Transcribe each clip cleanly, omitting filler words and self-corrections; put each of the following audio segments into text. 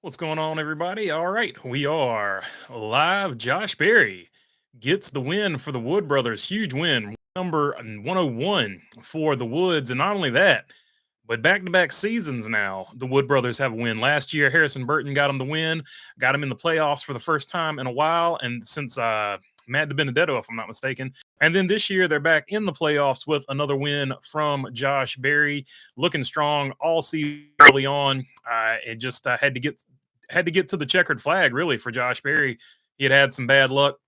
What's going on, everybody? All right, we are live. Josh Berry gets the win for the Wood Brothers. Huge win, number 101 for the Woods. And not only that, but back to back seasons now, the Wood Brothers have a win. Last year, Harrison Burton got him the win, got him in the playoffs for the first time in a while. And since Matt DiBenedetto, if I'm not mistaken. And then this year, they're back in the playoffs with another win from Josh Berry, looking strong all season early on. It just had to get to the checkered flag really for Josh Berry. He had some bad luck,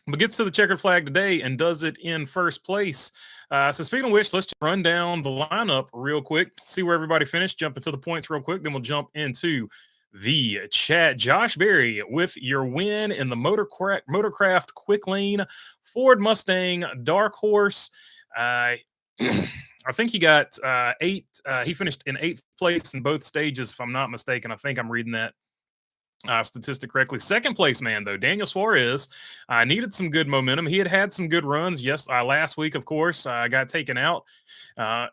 but gets to the checkered flag today and does it in first place. So speaking of which, let's just run down the lineup real quick, see where everybody finished, jump into the points real quick, then we'll jump into the chat. Josh Berry with your win in the Motorcraft Quick Lane Ford Mustang Dark Horse. I think he got eight. He finished in eighth place in both stages, if I'm not mistaken. I think I'm reading that statistic correctly. Second place man, though, Daniel Suarez needed some good momentum. He had some good runs. Yes, last week, of course, got taken out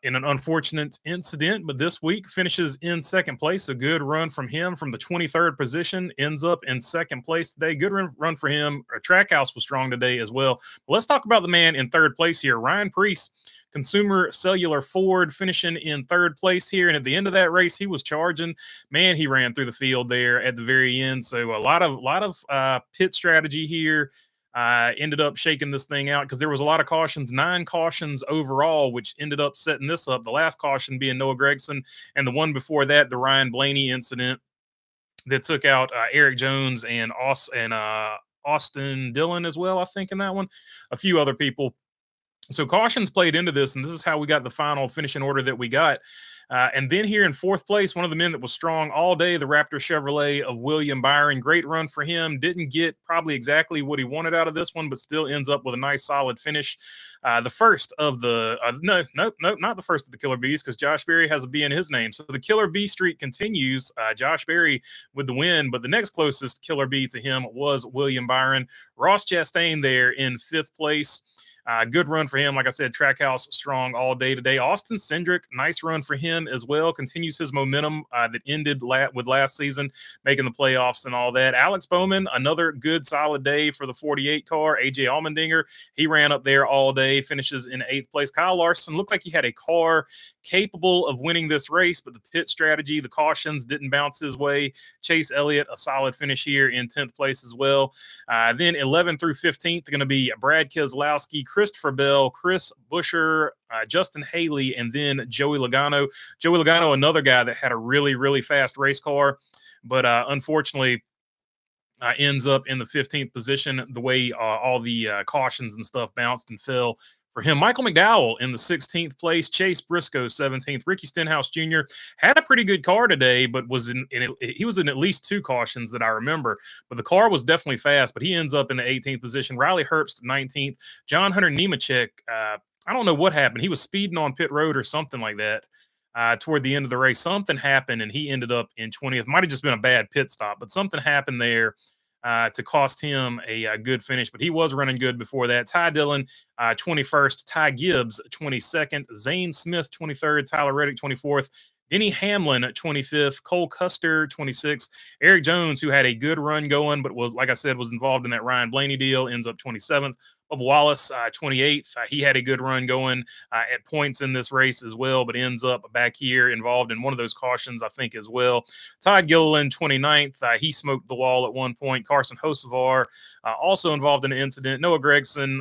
in an unfortunate incident, but this week finishes in second place. A good run from him from the 23rd position, ends up in second place today. Good run for him. Trackhouse was strong today as well. But let's talk about the man in third place here, Ryan Priest. Consumer Cellular Ford finishing in third place here. And at the end of that race, he was charging. Man, he ran through the field there at the very end. So a lot of pit strategy here. Ended up shaking this thing out because there was a lot of cautions, 9 cautions overall, which ended up setting this up. The last caution being Noah Gregson, and the one before that, the Ryan Blaney incident that took out Eric Jones and Austin Dillon as well, I think, in that one. A few other people. So cautions played into this, and this is how we got the final finishing order that we got. And then here in fourth place, one of the men that was strong all day, the Raptor Chevrolet of William Byron. Great run for him. Didn't get probably exactly what he wanted out of this one, but still ends up with a nice solid finish. The first of the no, not the first of the Killer Bees, because Josh Berry has a B in his name. So the Killer Bee streak continues. Josh Berry with the win, but the next closest Killer Bee to him was William Byron. Ross Chastain there in fifth place. Good run for him. Like I said, Trackhouse strong all day today. Austin Cindric, nice run for him as well. Continues his momentum that ended with last season, making the playoffs and all that. Alex Bowman, another good solid day for the 48 car. AJ Allmendinger, he ran up there all day, finishes in eighth place. Kyle Larson looked like he had a car capable of winning this race, but the pit strategy, the cautions didn't bounce his way. Chase Elliott, a solid finish here in 10th place as well. Then 11th through 15th going to be Brad Keselowski, Christopher Bell, Chris Buescher, Justin Haley, and then Joey Logano. Joey Logano, another guy that had a really, really fast race car, but unfortunately ends up in the 15th position the way all the cautions and stuff bounced and fell for him. Michael McDowell in the 16th place, Chase Briscoe 17th. Ricky Stenhouse Jr. had a pretty good car today, but he was in at least 2 cautions that I remember. But the car was definitely fast, but he ends up in the 18th position. Riley Herbst 19th. John Hunter Nemechek, I don't know what happened. He was speeding on pit road or something like that. Toward the end of the race, something happened and he ended up in 20th. Might have just been a bad pit stop, but something happened there to cost him a good finish. But he was running good before that. Ty Dillon, 21st. Ty Gibbs, 22nd. Zane Smith, 23rd. Tyler Reddick, 24th. Denny Hamlin at 25th, Cole Custer 26th, Eric Jones, who had a good run going, but was, like I said, was involved in that Ryan Blaney deal, ends up 27th. Bubba Wallace, 28th. He had a good run going at points in this race as well, but ends up back here involved in one of those cautions, I think, as well. Todd Gilliland, 29th. He smoked the wall at one point. Carson Hocevar, also involved in an incident. Noah Gregson,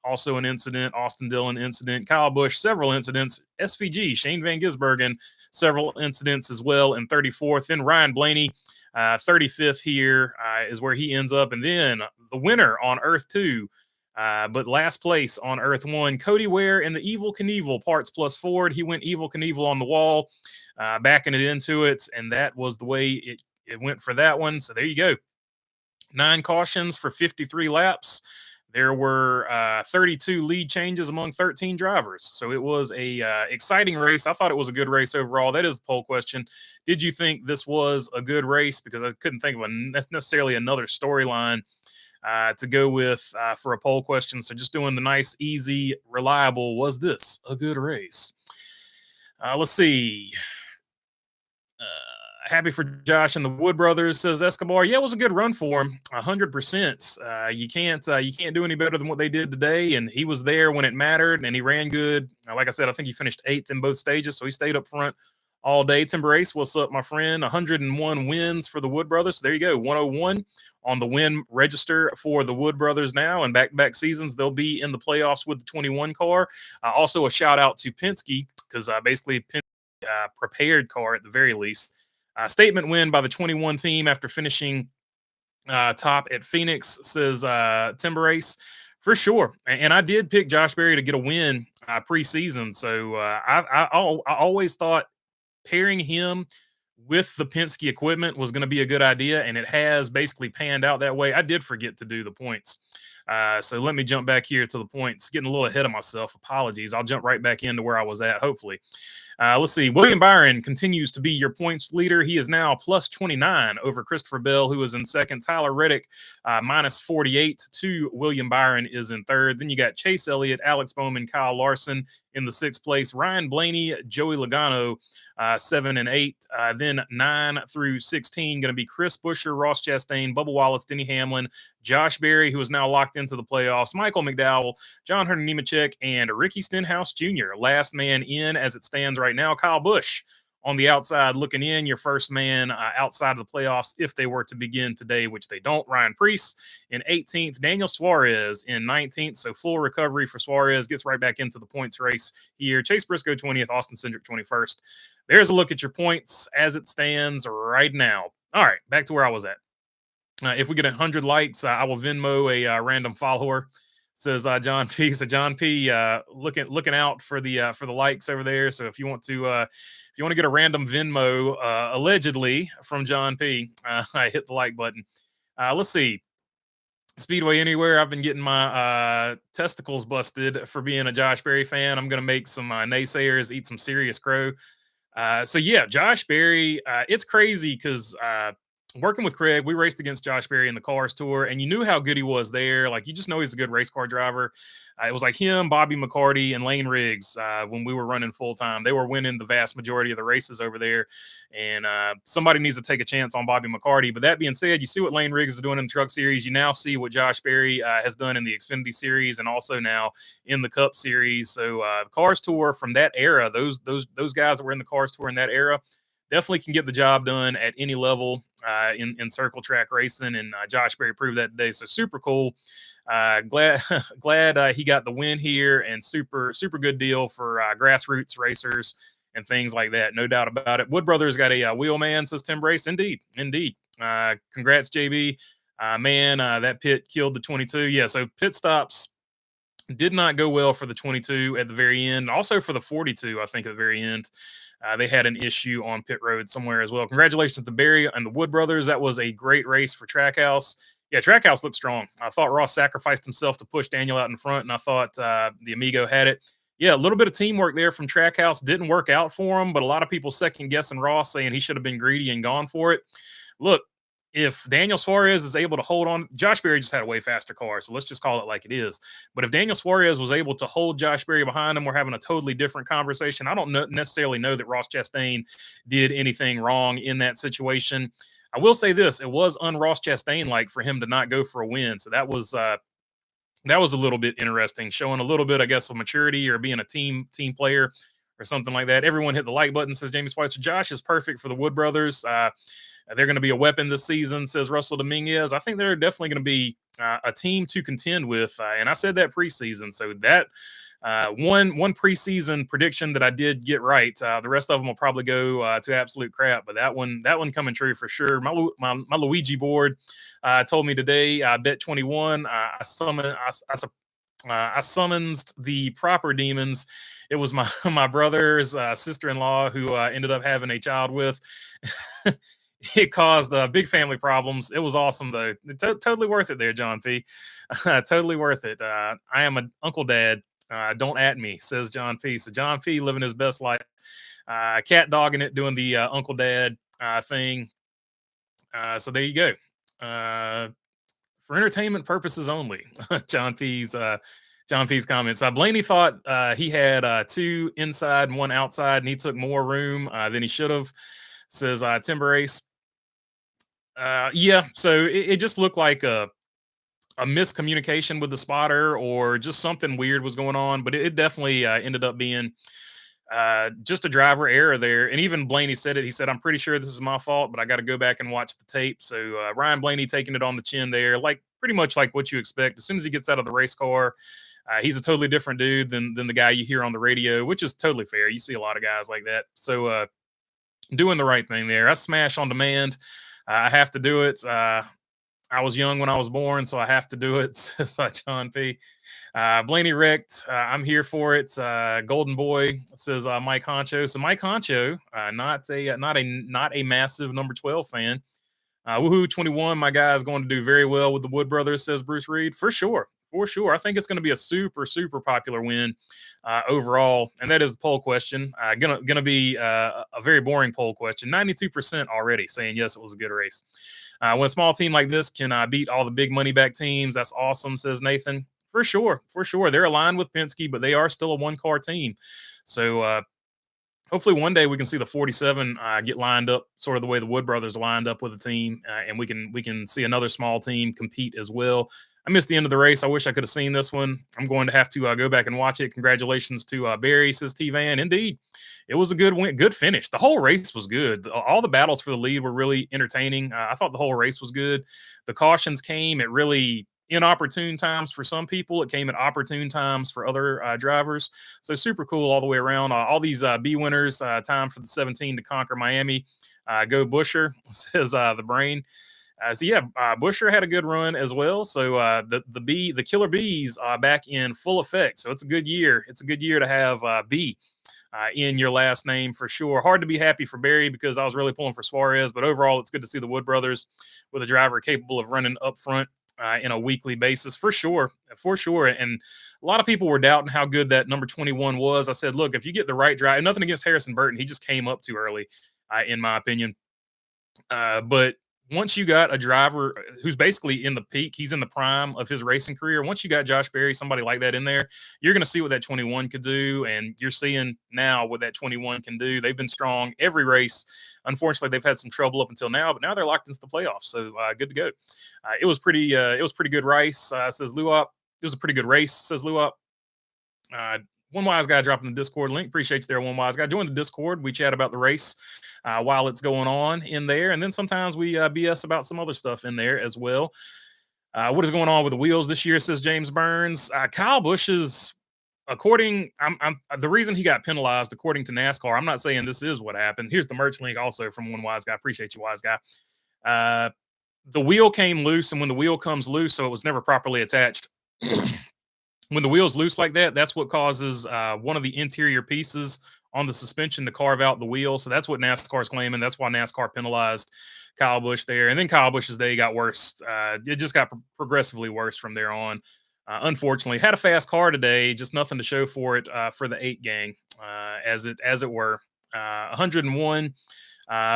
also an incident. Austin Dillon incident. Kyle Busch, several incidents. SVG, Shane Van Gisbergen, several incidents as well in 34th. Then Ryan Blaney, 35th here is where he ends up. And then the winner on Earth 2, but last place on Earth 1, Cody Ware in the Evil Knievel Parts Plus Ford. He went Evil Knievel on the wall, backing it into it, and that was the way it went for that one. So there you go. 9 cautions for 53 laps. There were 32 lead changes among 13 drivers. So it was a exciting race. I thought it was a good race overall. That is the poll question. Did you think this was a good race? Because I couldn't think of necessarily another storyline to go with for a poll question. So just doing the nice, easy, reliable, was this a good race? Let's see. Happy for Josh and the Wood Brothers, says Escobar. Yeah, it was a good run for him. 100%. You can't do any better than what they did today. And he was there when it mattered, and he ran good. Like I said, I think he finished 8th in both stages, so he stayed up front all day. Tim Brace, what's up, my friend? 101 wins for the Wood Brothers. So there you go, 101 on the win register for the Wood Brothers now. And back-to-back seasons, they'll be in the playoffs with the 21 car. Also, a shout out to Penske, because basically Penske prepared car at the very least. Statement win by the 21 team after finishing top at Phoenix, says Tim Brace. For sure. And I did pick Josh Berry to get a win preseason. So I always thought pairing him with the Penske equipment was going to be a good idea, and it has basically panned out that way. I did forget to do the points. So let me jump back here to the points. Getting a little ahead of myself. Apologies. I'll jump right back into where I was at, hopefully. Let's see. William Byron continues to be your points leader. He is now plus 29 over Christopher Bell, who is in second. Tyler Reddick, minus 48 to William Byron is in third. Then you got Chase Elliott, Alex Bowman, Kyle Larson in the 6th place. Ryan Blaney, Joey Logano, 7 and 8. Then 9 through 16 going to be Chris Buescher, Ross Chastain, Bubba Wallace, Denny Hamlin, Josh Berry, who is now locked into the playoffs, Michael McDowell, John Hunter Nemechek, and Ricky Stenhouse Jr. Last man in as it stands right now. Kyle Busch on the outside looking in, your first man outside of the playoffs if they were to begin today, which they don't. Ryan Preece in 18th, Daniel Suarez in 19th, so full recovery for Suarez, gets right back into the points race here. Chase Briscoe 20th, Austin Cindric 21st. There's a look at your points as it stands right now. All right, back to where I was at. If we get 100 likes, I will Venmo a random follower, says John P. So John P. Looking out for the likes over there. So if you want to get a random Venmo allegedly from John P, I hit the like button. Let's see. Speedway Anywhere. I've been getting my testicles busted for being a Josh Berry fan. I'm gonna make some naysayers eat some serious crow. So yeah, Josh Berry. It's crazy because working with Craig, we raced against Josh Berry in the Cars Tour, and you knew how good he was there. Like, you just know he's a good race car driver. It was like him, Bobby McCarty, and Lane Riggs when we were running full time. They were winning the vast majority of the races over there, and somebody needs to take a chance on Bobby McCarty. But that being said, you see what Lane Riggs is doing in the Truck Series. You now see what Josh Berry has done in the Xfinity Series and also now in the Cup Series. So the Cars Tour from that era, those guys that were in the Cars Tour in that era, definitely can get the job done at any level in circle track racing, and Josh Berry proved that today. So super cool. Glad he got the win here, and super good deal for grassroots racers and things like that. No doubt about it. Wood Brothers got a wheel man, says Tim Brace. Indeed. Congrats, JB. Man, that pit killed the 22. Yeah, so pit stops did not go well for the 22 at the very end. Also for the 42, I think at the very end. They had an issue on pit road somewhere as well. Congratulations to Barry and the Wood Brothers. That was a great race for Trackhouse. Yeah, Trackhouse looked strong. I thought Ross sacrificed himself to push Daniel out in front, and I thought the Amigo had it. Yeah, a little bit of teamwork there from Trackhouse. Didn't work out for him, but a lot of people second-guessing Ross, saying he should have been greedy and gone for it. Look, if Daniel Suarez is able to hold on, Josh Berry just had a way faster car, so let's just call it like it is. But if Daniel Suarez was able to hold Josh Berry behind him, we're having a totally different conversation. I don't necessarily know that Ross Chastain did anything wrong in that situation. I will say this: it was un-Ross Chastain-like for him to not go for a win, so that was a little bit interesting, showing a little bit, I guess, of maturity or being a team player or something like that. Everyone hit the like button, says Jamie Spicer. Josh is perfect for the Wood Brothers. They're going to be a weapon this season, says Russell Dominguez. I think they're definitely going to be a team to contend with. And I said that preseason. So that one preseason prediction that I did get right. The rest of them will probably go to absolute crap. But that one coming true for sure. My Luigi board told me today, bet 21. I summoned the proper demons. It was my brother's sister-in-law who ended up having a child with. It caused big family problems. It was awesome, though. Totally worth it there, John P. Totally worth it. I am an uncle dad. Don't at me, says John P. So John P. living his best life. Cat dogging it, doing the uncle dad thing. So there you go. For entertainment purposes only. John P.'s comments. Blaney thought he had 2 inside and 1 outside, and he took more room than he should have. says Timber Ace. Yeah, so it just looked like a miscommunication with the spotter or just something weird was going on, but it definitely ended up being just a driver error there. And even Blaney said it. He said, "I'm pretty sure this is my fault, but I got to go back and watch the tape." So Ryan Blaney taking it on the chin there, like pretty much like what you expect. As soon as he gets out of the race car, he's a totally different dude than the guy you hear on the radio, which is totally fair. You see a lot of guys like that. So doing the right thing there. I smash on demand. I have to do it. I was young when I was born, so I have to do it. Says John P. Blaney wrecked. I'm here for it. Golden Boy says Mike Honcho. So Mike Honcho, not a massive number 12 fan. Woohoo 21. My guy is going to do very well with the Wood Brothers, says Bruce Reed. For sure. For sure. I think it's going to be a super, super popular win overall. And that is the poll question. Gonna be a very boring poll question. 92% already saying yes, it was a good race. When a small team like this can beat all the big money back teams, that's awesome, says Nathan. For sure. For sure. They're aligned with Penske, but they are still a one-car team. So hopefully one day we can see the 47 get lined up sort of the way the Wood Brothers lined up with the team, and we can see another small team compete as well. I missed the end of the race. I wish I could have seen this one. I'm going to have to go back and watch it. Congratulations to Barry, says T-Van. Indeed, it was a good win, good finish. The whole race was good. All the battles for the lead were really entertaining. I thought the whole race was good. The cautions came at really inopportune times for some people. It came at opportune times for other drivers. So super cool all the way around. All these B winners, time for the 17 to conquer Miami. Go Busher, says the brain. So yeah, Busher had a good run as well. So the Killer Bees back in full effect. So it's a good year. It's a good year to have B in your last name for sure. Hard to be happy for Barry because I was really pulling for Suarez, but overall it's good to see the Wood Brothers with a driver capable of running up front in a weekly basis for sure. And a lot of people were doubting how good that number 21 was. I said, look, if you get the right drive, nothing against Harrison Burton, he just came up too early, in my opinion. But once you got a driver who's basically in the peak, he's in the prime of his racing career. Once you got Josh Berry, somebody like that in there, you're going to see what that 21 could do. And you're seeing now what that 21 can do. They've been strong every race. Unfortunately, they've had some trouble up until now, but now they're locked into the playoffs. So good to go. It was pretty good race, says Luop. It was a pretty good race, says Luop. One Wise Guy dropping the Discord link. Appreciate you there, One Wise Guy. Join the Discord. We chat about the race while it's going on in there. And then sometimes we BS about some other stuff in there as well. What is going on with the wheels this year, says James Burns. Kyle Busch is, the reason he got penalized, according to NASCAR, I'm not saying this is what happened. Here's the merch link also from One Wise Guy. Appreciate you, Wise Guy. The wheel came loose, and when the wheel comes loose, so it was never properly attached. When the wheel's loose like that, that's what causes one of the interior pieces on the suspension to carve out the wheel. So that's what NASCAR's claiming. That's why NASCAR penalized Kyle Busch there. And then Kyle Busch's day got worse. It just got progressively worse from there on. Unfortunately, had a fast car today, just nothing to show for it for the 8 gang, as it were. 101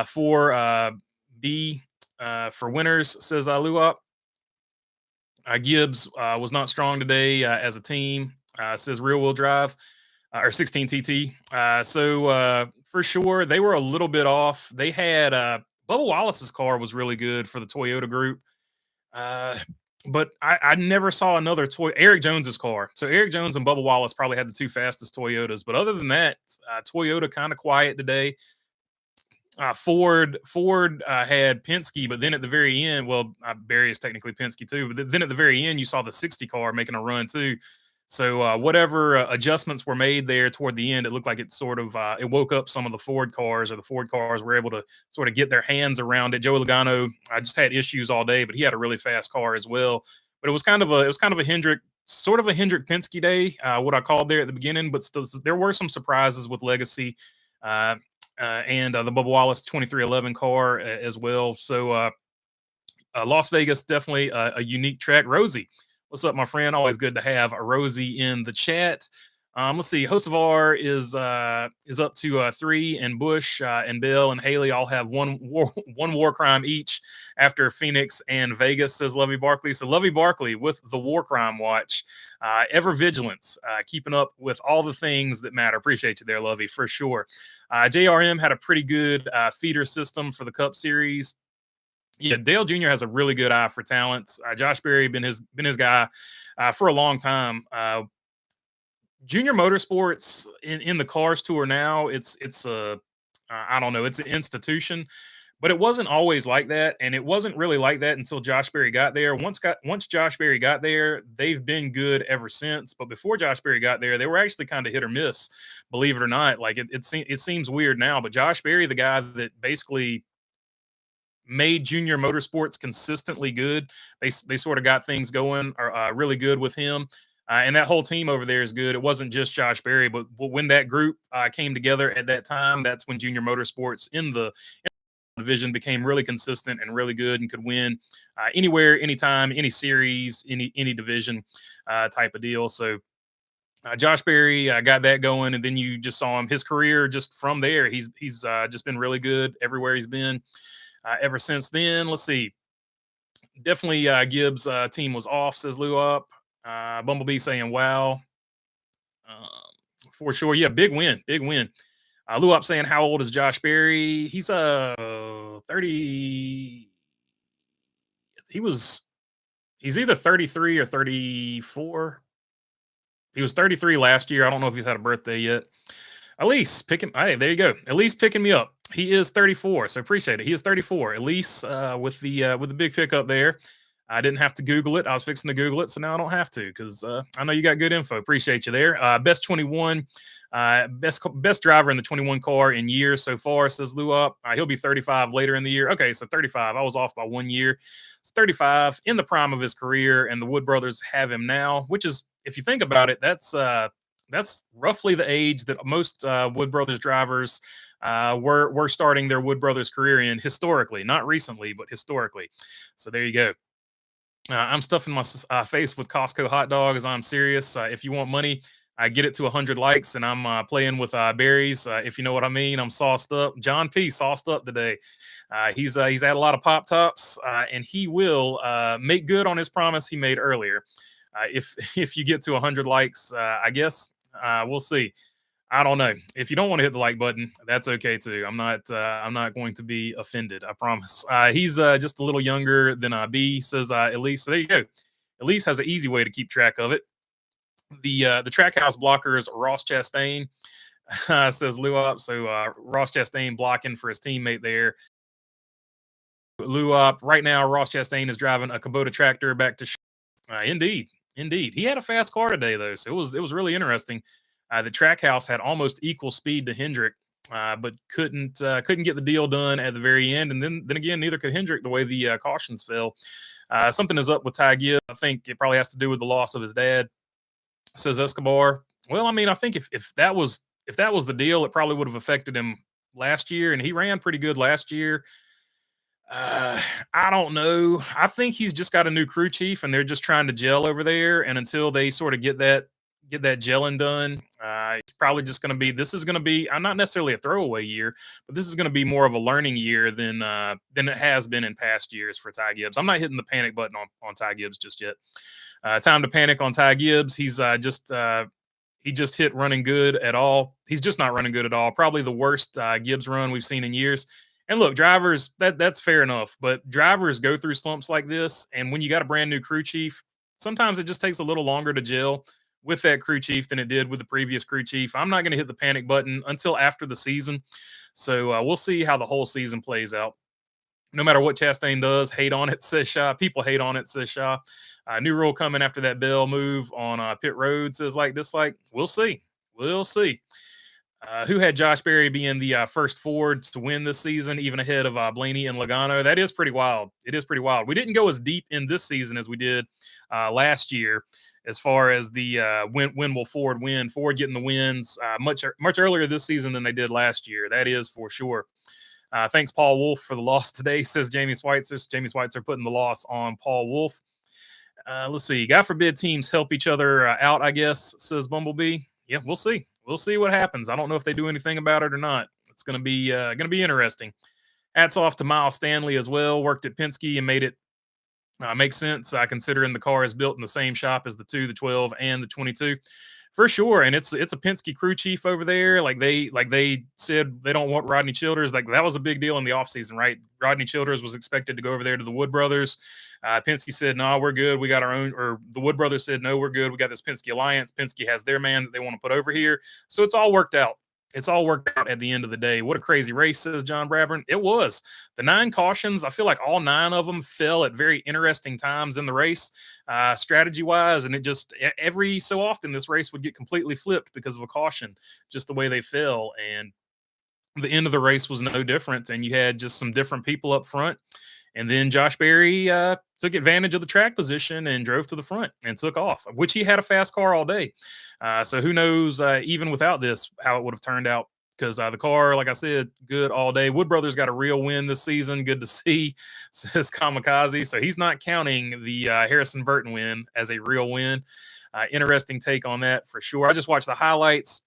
for B for winners, says Luop. Gibbs was not strong today as a team, says Real Wheel Drive, or 16 TT. So for sure, they were a little bit off. They had Bubba Wallace's car was really good for the Toyota group. But I never saw another Eric Jones's car. So Eric Jones and Bubba Wallace probably had the 2 fastest Toyotas. But other than that, Toyota kind of quiet today. Ford had Penske, but then at the very end, Barry is technically Penske too, but then at the very end, you saw the 60 car making a run too. So whatever adjustments were made there toward the end, it looked like it sort of it woke up some of the Ford cars, or the Ford cars were able to sort of get their hands around it. Joey Logano, I just had issues all day, but he had a really fast car as well. But it was kind of a Hendrick, sort of a Hendrick Penske day, what I called there at the beginning. But still, there were some surprises with Legacy. And the Bubba Wallace 2311 car as well. So Las Vegas, definitely a unique track. Rosie, what's up, my friend? Always good to have a Rosie in the chat. Let's see. Hocevar is up to 3, and Bush and Bill and Haley all have one war crime each after Phoenix and Vegas, says Lovey Barkley. So Lovey Barkley with the war crime watch, ever vigilance, keeping up with all the things that matter. Appreciate you there, Lovey, for sure. JRM had a pretty good feeder system for the Cup Series. Yeah, Dale Jr. has a really good eye for talents. Josh Berry been his guy for a long time. Junior Motorsports in the Cars Tour now, it's a I don't know, it's an institution, but it wasn't always like that, and it wasn't really like that until Josh Berry got there. Once Josh Berry got there, they've been good ever since. But before Josh Berry got there, they were actually kind of hit or miss, believe it or not. Like it seems weird now, but Josh Berry, the guy that basically made Junior Motorsports consistently good. They sort of got things going really good with him. And that whole team over there is good. It wasn't just Josh Berry, but when that group came together at that time, that's when Junior Motorsports in the division became really consistent and really good and could win anywhere, anytime, any series, any division type of deal. So Josh Berry got that going, and then you just saw him. His career just from there, he's just been really good everywhere he's been ever since then. Let's see. Definitely Gibbs' team was off, says Lou Up. Bumblebee saying, wow. For sure. Yeah, big win. Big win. Lou Up saying, how old is Josh Berry? He's 30. He's either 33 or 34. He was 33 last year. I don't know if he's had a birthday yet. Elise, hey, there you go. Elise picking me up. He is 34, so appreciate it. He is 34. Elise with the big pickup there. I didn't have to Google it. I was fixing to Google it, so now I don't have to because I know you got good info. Appreciate you there. Best 21, best driver in the 21 car in years so far, says Lou Up. He'll be 35 later in the year. Okay, so 35. I was off by 1 year. It's 35 in the prime of his career, and the Wood brothers have him now, which is, if you think about it, that's roughly the age that most Wood brothers drivers were starting their Wood brothers career in historically, not recently, but historically. So there you go. I'm stuffing my face with Costco hot dogs. I'm serious. If you want money, I get it to 100 likes, and I'm playing with berries. If you know what I mean, I'm sauced up. John P. sauced up today. He's had a lot of Pop Tops, and he will make good on his promise he made earlier. If you get to 100 likes, I guess we'll see. I don't know. If you don't want to hit the like button, that's okay too. I'm not going to be offended. I promise. He's just a little younger than B, says Elise. So there you go. Elise has an easy way to keep track of it. The Trackhouse blockers, Ross Chastain, says Lou Up. So Ross Chastain blocking for his teammate there. Lou Up. Right now, Ross Chastain is driving a Kubota tractor back to. Indeed. He had a fast car today though, so it was really interesting. The Trackhouse had almost equal speed to Hendrick, but couldn't get the deal done at the very end. And then again, neither could Hendrick the way the cautions fell. Something is up with Ty Gibbs. I think it probably has to do with the loss of his dad, says Escobar. Well, I mean, I think if that was the deal, it probably would have affected him last year, and he ran pretty good last year. I don't know. I think he's just got a new crew chief, and they're just trying to gel over there. And until they sort of get that gelling done, it's probably just going to be. This is going to be not necessarily a throwaway year, but this is going to be more of a learning year than it has been in past years for Ty Gibbs. I'm not hitting the panic button on Ty Gibbs just yet. Time to panic on Ty Gibbs. He's he just hit running good at all. He's just not running good at all. Probably the worst Gibbs run we've seen in years. And look, drivers, that's fair enough, but drivers go through slumps like this. And when you got a brand new crew chief, sometimes it just takes a little longer to gel with that crew chief than it did with the previous crew chief. I'm not going to hit the panic button until after the season. So we'll see how the whole season plays out. No matter what Chastain does, hate on it, says Shaw. People hate on it, says Shaw. New rule coming after that Bell move on pit road, says like dislike. We'll see. We'll see. Who had Josh Berry being the first Ford to win this season, even ahead of Blaney and Logano? That is pretty wild. It is pretty wild. We didn't go as deep in this season as we did last year, as far as the when will Ford win? Ford getting the wins much earlier this season than they did last year. That is for sure. Thanks, Paul Wolf, for the loss today, says Jamie Schweitzer. Jamie Schweitzer putting the loss on Paul Wolf. Let's see. God forbid teams help each other out, I guess, says Bumblebee. Yeah, we'll see. We'll see what happens. I don't know if they do anything about it or not. It's gonna be interesting. Hats off to Miles Stanley as well. Worked at Penske and made it make sense. Considering the car is built in the same shop as the 12, and the 22, for sure. And it's a Penske crew chief over there. Like they said they don't want Rodney Childers. Like that was a big deal in the offseason, right? Rodney Childers was expected to go over there to the Wood Brothers. Penske said, "No, we're good. We got our own." Or the Wood Brothers said, "No, we're good. We got this Penske alliance. Penske has their man that they want to put over here." So it's all worked out. It's all worked out at the end of the day. What a crazy race, says John Bradburn. It was. The 9 cautions, I feel like all 9 of them fell at very interesting times in the race, strategy wise. And it just, every so often, this race would get completely flipped because of a caution, just the way they fell. And the end of the race was no different. And you had just some different people up front. And then Josh Berry took advantage of the track position and drove to the front and took off, which he had a fast car all day. So who knows, even without this, how it would have turned out. Because the car, like I said, good all day. Wood Brothers got a real win this season. Good to see, says Kamikaze. So he's not counting the Harrison Burton win as a real win. Interesting take on that for sure. I just watched the highlights.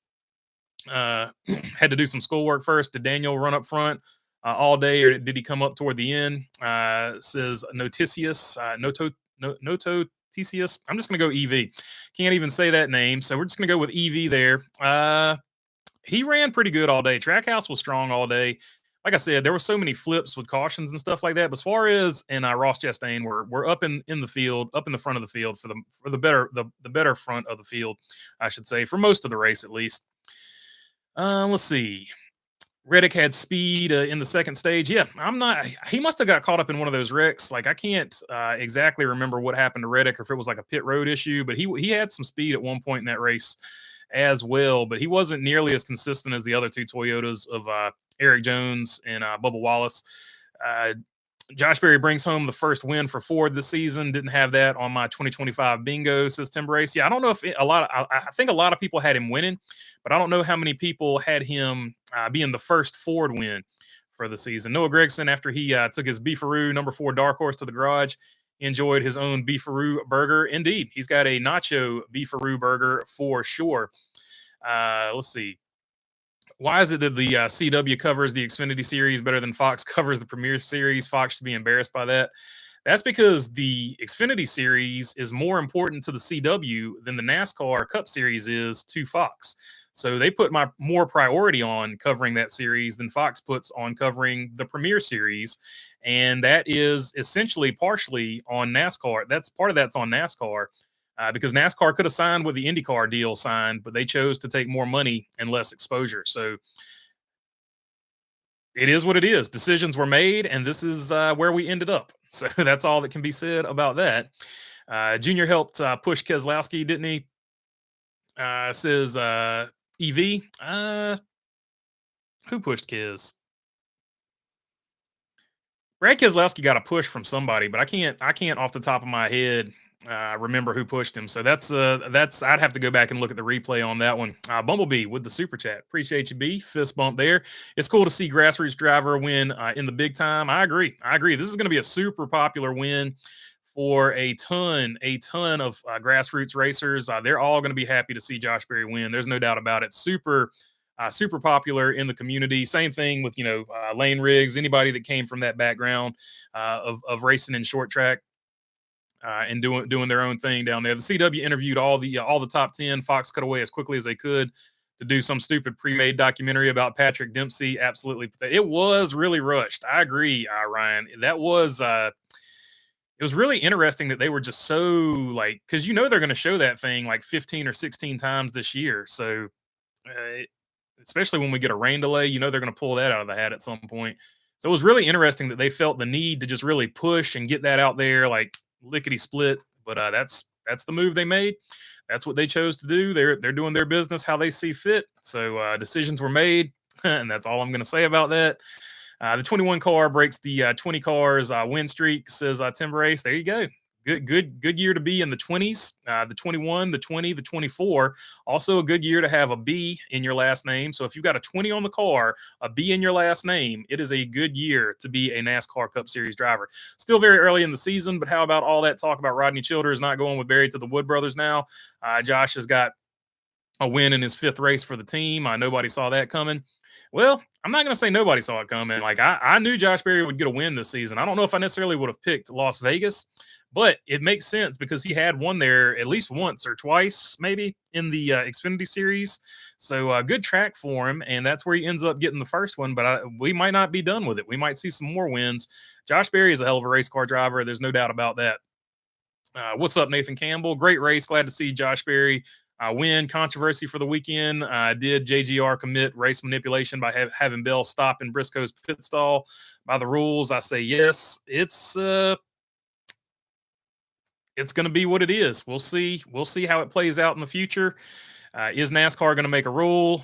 Had to do some schoolwork first. Did Daniel run up front all day, or did he come up toward the end? Says Noticius, Nototicius. I'm just going to go EV. Can't even say that name, so we're just going to go with EV there. He ran pretty good all day. Trackhouse was strong all day. Like I said, there were so many flips with cautions and stuff like that. But Suarez and Ross Chastain were up in the field, up in the front of the field for the better front of the field, I should say, for most of the race at least. Let's see. Reddick had speed in the second stage. Yeah, he must have got caught up in one of those wrecks. Like I can't exactly remember what happened to Reddick, or if it was like a pit road issue, but he had some speed at one point in that race as well, but he wasn't nearly as consistent as the other 2 Toyotas of Eric Jones and Bubba Wallace. Josh Berry brings home the first win for Ford this season. Didn't have that on my 2025 bingo, says Tim Brace. Yeah, I don't know if I think a lot of people had him winning, but I don't know how many people had him being the first Ford win for the season. Noah Gregson, after he took his Beefaroo number 4 dark horse to the garage, enjoyed his own Beefaroo burger. Indeed, he's got a nacho Beefaroo burger for sure. Let's see. Why is it that the CW covers the Xfinity Series better than Fox covers the Premier Series? Fox should be embarrassed by that. That's because the Xfinity Series is more important to the CW than the NASCAR Cup Series is to Fox. So they put more priority on covering that series than Fox puts on covering the Premier Series. And that is essentially partially on NASCAR. That's on NASCAR. Because NASCAR could have signed with the IndyCar deal signed, but they chose to take more money and less exposure. So it is what it is. Decisions were made, and this is where we ended up. So that's all that can be said about that. Junior helped push Keselowski, didn't he? Says EV. Who pushed Kes? Brad Keselowski got a push from somebody, but I can't off the top of my head remember who pushed him. So that's I'd have to go back and look at the replay on that one. Bumblebee with the super chat. Appreciate you, B. Fist bump there. It's cool to see Grassroots driver win in the big time. I agree. This is going to be a super popular win for a ton of Grassroots racers. They're all going to be happy to see Josh Berry win. There's no doubt about it. Super popular in the community. Same thing with, Lane Riggs, anybody that came from that background of racing in short track. And doing their own thing down there. The CW interviewed all the top 10. Fox cut away as quickly as they could to do some stupid pre-made documentary about Patrick Dempsey. Absolutely, it was really rushed. I agree, Ryan. That was it was really interesting that they were just so because they're going to show that thing like 15 or 16 times this year. So especially when we get a rain delay, they're going to pull that out of the hat at some point. So it was really interesting that they felt the need to just really push and get that out there like lickety split, but that's the move they made. That's what they chose to do. They're doing their business how they see fit. So decisions were made, and that's all I'm going to say about that. The 21 car breaks the 20 cars win streak, says Tim Race. There you go. Good year to be in the 20s. The 21, the 20, the 24. Also a good year to have a B in your last name. So if you've got a 20 on the car, a B in your last name, it is a good year to be a NASCAR Cup Series driver. Still very early in the season, but how about all that talk about Rodney Childers not going with Berry to the Wood Brothers now? Josh has got a win in his 5th race for the team. Nobody saw that coming. Well, I'm not going to say nobody saw it coming. Like I knew Josh Berry would get a win this season. I don't know if I necessarily would have picked Las Vegas, but it makes sense because he had won there at least once or twice, maybe in the Xfinity Series. So good track for him, and that's where he ends up getting the first one. But we might not be done with it. We might see some more wins. Josh Berry is a hell of a race car driver. There's no doubt about that. What's up, Nathan Campbell? Great race. Glad to see Josh Berry win. Controversy for the weekend. Did JGR commit race manipulation by having Bell stop in Briscoe's pit stall by the rules? I say yes. It's going to be what it is. We'll see. We'll see how it plays out in the future. Is NASCAR going to make a rule?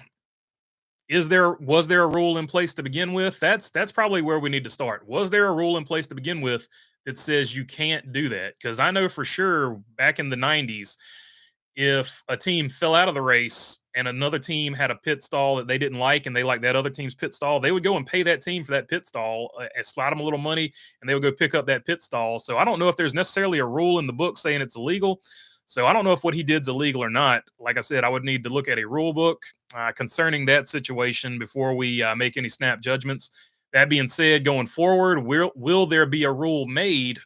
Was there a rule in place to begin with? That's probably where we need to start. Was there a rule in place to begin with that says you can't do that? Because I know for sure back in the 90s, if a team fell out of the race and another team had a pit stall that they didn't like and they liked that other team's pit stall, they would go and pay that team for that pit stall and slide them a little money, and they would go pick up that pit stall. So I don't know if there's necessarily a rule in the book saying it's illegal. So I don't know if what he did is illegal or not. Like I said, I would need to look at a rule book concerning that situation before we make any snap judgments. That being said, going forward, will there be a rule made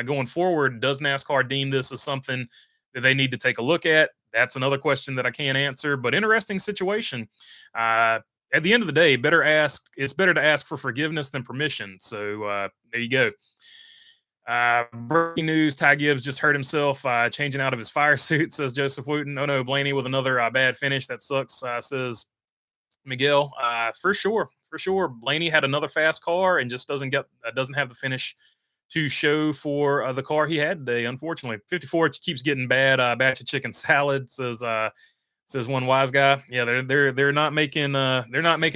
going forward? Does NASCAR deem this as something that they need to take a look at? That's another question that I can't answer, but interesting situation. At the end of the day, it's better to ask for forgiveness than permission. So there you go. Breaking news, Ty Gibbs just hurt himself changing out of his fire suit, says Joseph Wooten. Oh no, Blaney with another bad finish. That sucks, says Miguel. For sure. Blaney had another fast car and just doesn't have the finish to show for the car he had today. Unfortunately, 54 keeps getting bad. Batch of chicken salad, says one wise guy. Yeah, they're not making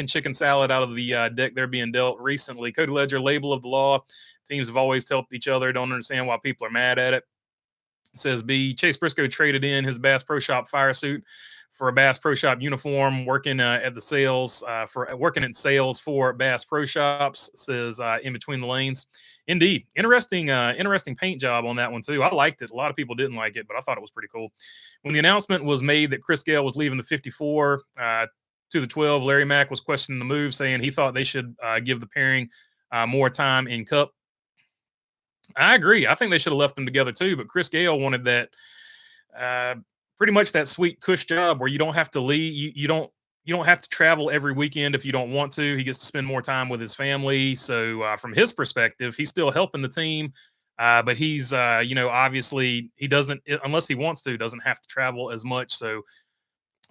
chicken salad out of the deck they're being dealt recently. Cody Ledger, label of the law. Teams have always helped each other. Don't understand why people are mad at it. Says B. Chase Briscoe traded in his Bass Pro Shop fire suit for a Bass Pro Shop uniform, working at the sales working in sales for Bass Pro Shops. Says in between the lanes. Indeed, interesting paint job on that one too. I liked it. A lot of people didn't like it, but I thought it was pretty cool. When the announcement was made that Chris Gale was leaving the 54 to the 12, Larry Mack was questioning the move, saying he thought they should give the pairing more time in Cup. I agree. I think they should have left them together too, but Chris Gale wanted that pretty much that sweet cush job where you don't have to leave. You don't have to travel every weekend if you don't want to. He gets to spend more time with his family. So from his perspective, he's still helping the team, but he's obviously he doesn't, unless he wants to, doesn't have to travel as much. So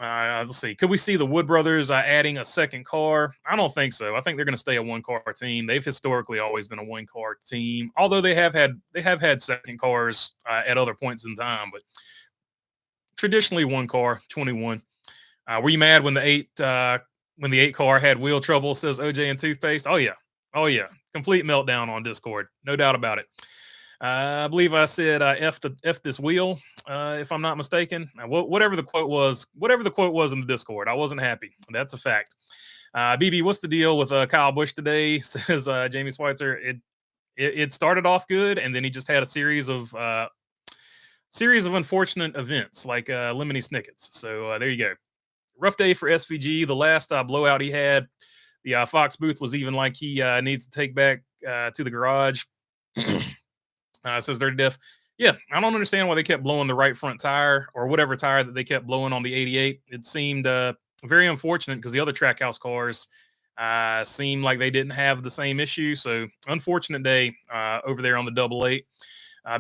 let's see. Could we see the Wood brothers adding a second car? I don't think so. I think they're going to stay a one-car team. They've historically always been a one-car team, although they have had second cars at other points in time, but traditionally one car. 21. Were you mad when the eight car had wheel trouble? Says OJ and Toothpaste. Oh yeah. Complete meltdown on Discord. No doubt about it. I believe I said F this wheel, if I'm not mistaken. Whatever the quote was in the Discord, I wasn't happy. That's a fact. BB, what's the deal with Kyle Busch today? Says Jamie Schweitzer. It started off good, and then he just had a series of unfortunate events like Lemony Snickets. So there you go. Rough day for SVG. The last blowout he had, the Fox booth was even like he needs to take back to the garage. Says Dirty Def. Yeah, I don't understand why they kept blowing the right front tire or whatever tire that they kept blowing on the 88. It seemed very unfortunate because the other Trackhouse cars seemed like they didn't have the same issue. So unfortunate day over there on the double 8.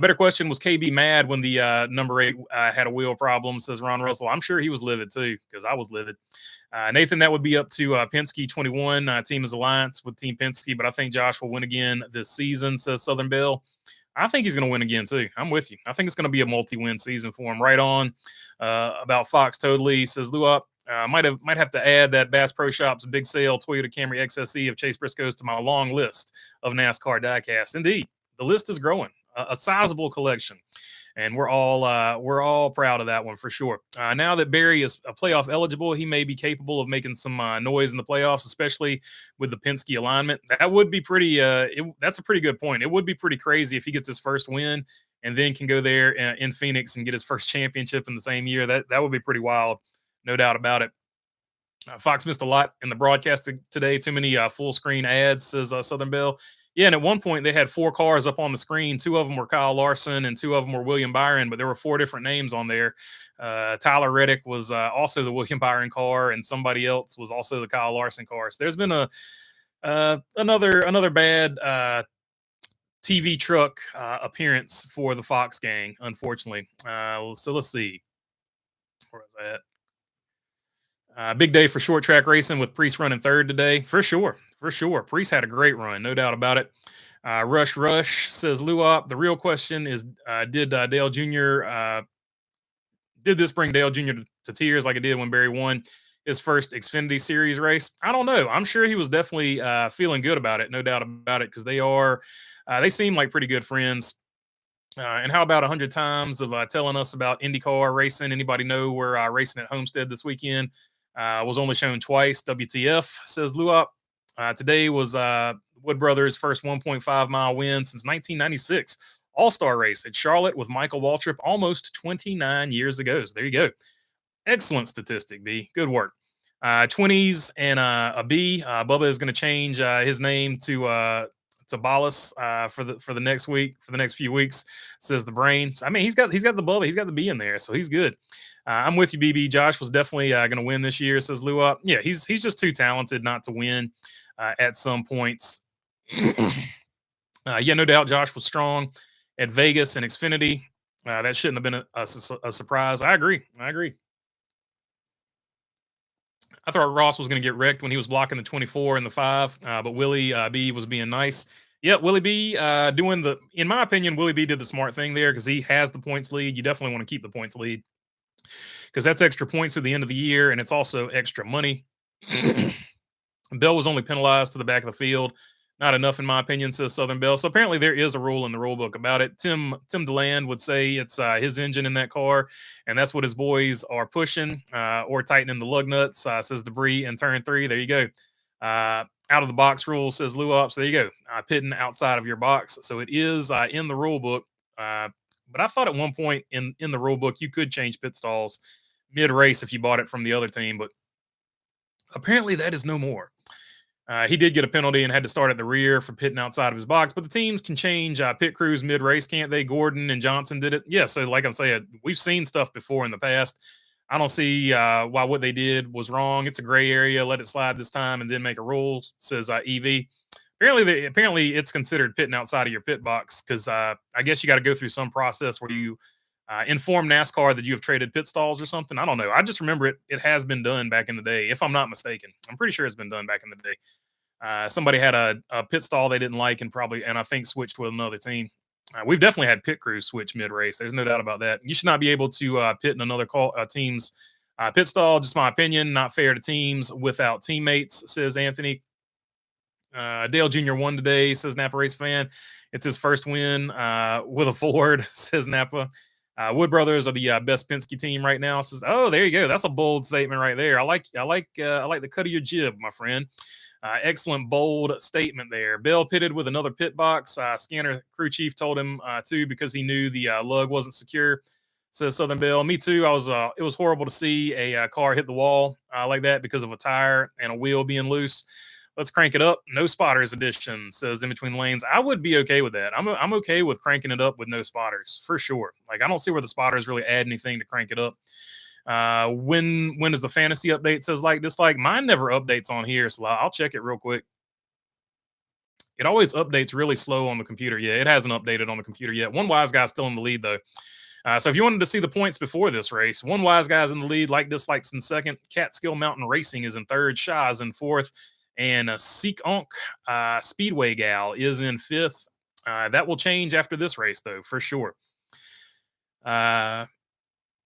Better question, was KB mad when the number 8 had a wheel problem, says Ron Russell. I'm sure he was livid too, because I was livid. Nathan, that would be up to Penske 21. Team is alliance with Team Penske, but I think Josh will win again this season, says Southern Bell. I think he's going to win again too. I'm with you. I think it's going to be a multi-win season for him. Right on about Fox totally, says Luop. Might have to add that Bass Pro Shops Big Sale Toyota Camry XSE of Chase Briscoe's to my long list of NASCAR diecasts. Indeed, the list is growing. A sizable collection, and we're all proud of that one for sure. Now that Barry is playoff eligible, he may be capable of making some noise in the playoffs, especially with the Penske alignment. That would be pretty. That's a pretty good point. It would be pretty crazy if he gets his first win and then can go there in Phoenix and get his first championship in the same year. That would be pretty wild. no doubt about it. Fox missed a lot in the broadcast today. Too many full screen ads, says Southern Bell. Yeah, and at one point they had 4 cars up on the screen. 2 of them were Kyle Larson and 2 of them were William Byron, but there were 4 different names on there. Tyler Reddick was also the William Byron car, and somebody else was also the Kyle Larson car. So there's been another bad TV truck appearance for the Fox gang, unfortunately. So let's see. Where was that? Big day for short track racing with Priest running third today. For sure. Priest had a great run, no doubt about it. Rush says, Luop, the real question is, did Dale Jr., did this bring Dale Jr. to tears like it did when Barry won his first Xfinity Series race? I don't know. I'm sure he was definitely feeling good about it, no doubt about it, because they seem like pretty good friends. And how about 100 times of telling us about IndyCar racing? Anybody know we're racing at Homestead this weekend? Was only shown twice. WTF, says Luop. Today was Wood Brothers' first 1.5 mile win since 1996. All-star race at Charlotte with Michael Waltrip almost 29 years ago. So there you go. Excellent statistic, B. Good work. 20s and a B. Bubba is going to change his name to Ballas for the next week, for the next few weeks, says the brains. I mean, he's got the Bubba, he's got the B in there, so he's good. I'm with you, BB. Josh was definitely going to win this year, says Luop. Yeah, he's just too talented not to win at some points. Yeah, no doubt Josh was strong at Vegas and Xfinity. That shouldn't have been a surprise. I agree. I thought Ross was going to get wrecked when he was blocking the 24 and the 5, but Willie B was being nice. Yeah, Willie B in my opinion, Willie B did the smart thing there because he has the points lead. You definitely want to keep the points lead because that's extra points at the end of the year, and it's also extra money. Bell was only penalized to the back of the field. Not enough, in my opinion, says Southern Bell. So apparently there is a rule in the rule book about it. Tim DeLand would say it's his engine in that car, and that's what his boys are pushing or tightening the lug nuts, says Debris in turn 3. There you go. Out of the box rule, says Luop. So there you go. Pitting outside of your box. So it is in the rule book. But I thought at one point in the rule book you could change pit stalls mid-race if you bought it from the other team, but apparently that is no more. He did get a penalty and had to start at the rear for pitting outside of his box, but the teams can change pit crews mid-race, can't they? Gordon and Johnson did it. Yeah, so like I'm saying, we've seen stuff before in the past. I don't see why what they did was wrong. It's a gray area. Let it slide this time and then make a rule, says EV. Apparently it's considered pitting outside of your pit box because I guess you got to go through some process where you inform NASCAR that you have traded pit stalls or something. I don't know. I just remember it has been done back in the day, if I'm not mistaken. I'm pretty sure it's been done back in the day. Somebody had a pit stall they didn't like and I think switched with another team. We've definitely had pit crews switch mid-race. There's no doubt about that. You should not be able to pit in another team's pit stall. Just my opinion. Not fair to teams without teammates, says Anthony. Dale Jr. won today, says Napa Race Fan. It's his first win with a Ford, says Napa. Wood Brothers are the best Penske team right now. Says, oh, there you go. That's a bold statement right there. I like the cut of your jib, my friend. Excellent, bold statement there. Bell pitted with another pit box. Scanner crew chief told him to because he knew the lug wasn't secure. Says Southern Bell. Me too. It was horrible to see a car hit the wall like that because of a tire and a wheel being loose. Let's crank it up. No spotters edition, says In Between Lanes. I would be okay with that. I'm okay with cranking it up with no spotters for sure. Like I don't see where the spotters really add anything to crank it up. When does the fantasy update, says like dislike? Mine never updates on here, so I'll check it real quick. It always updates really slow on the computer. Yeah, it hasn't updated on the computer yet. One wise guy's still in the lead though. So if you wanted to see the points before this race, one wise guy's in the lead, like dislikes in second. Catskill Mountain Racing is in third. Shaw's in fourth. And Seek Onk Speedway Gal is in fifth. That will change after this race, though, for sure.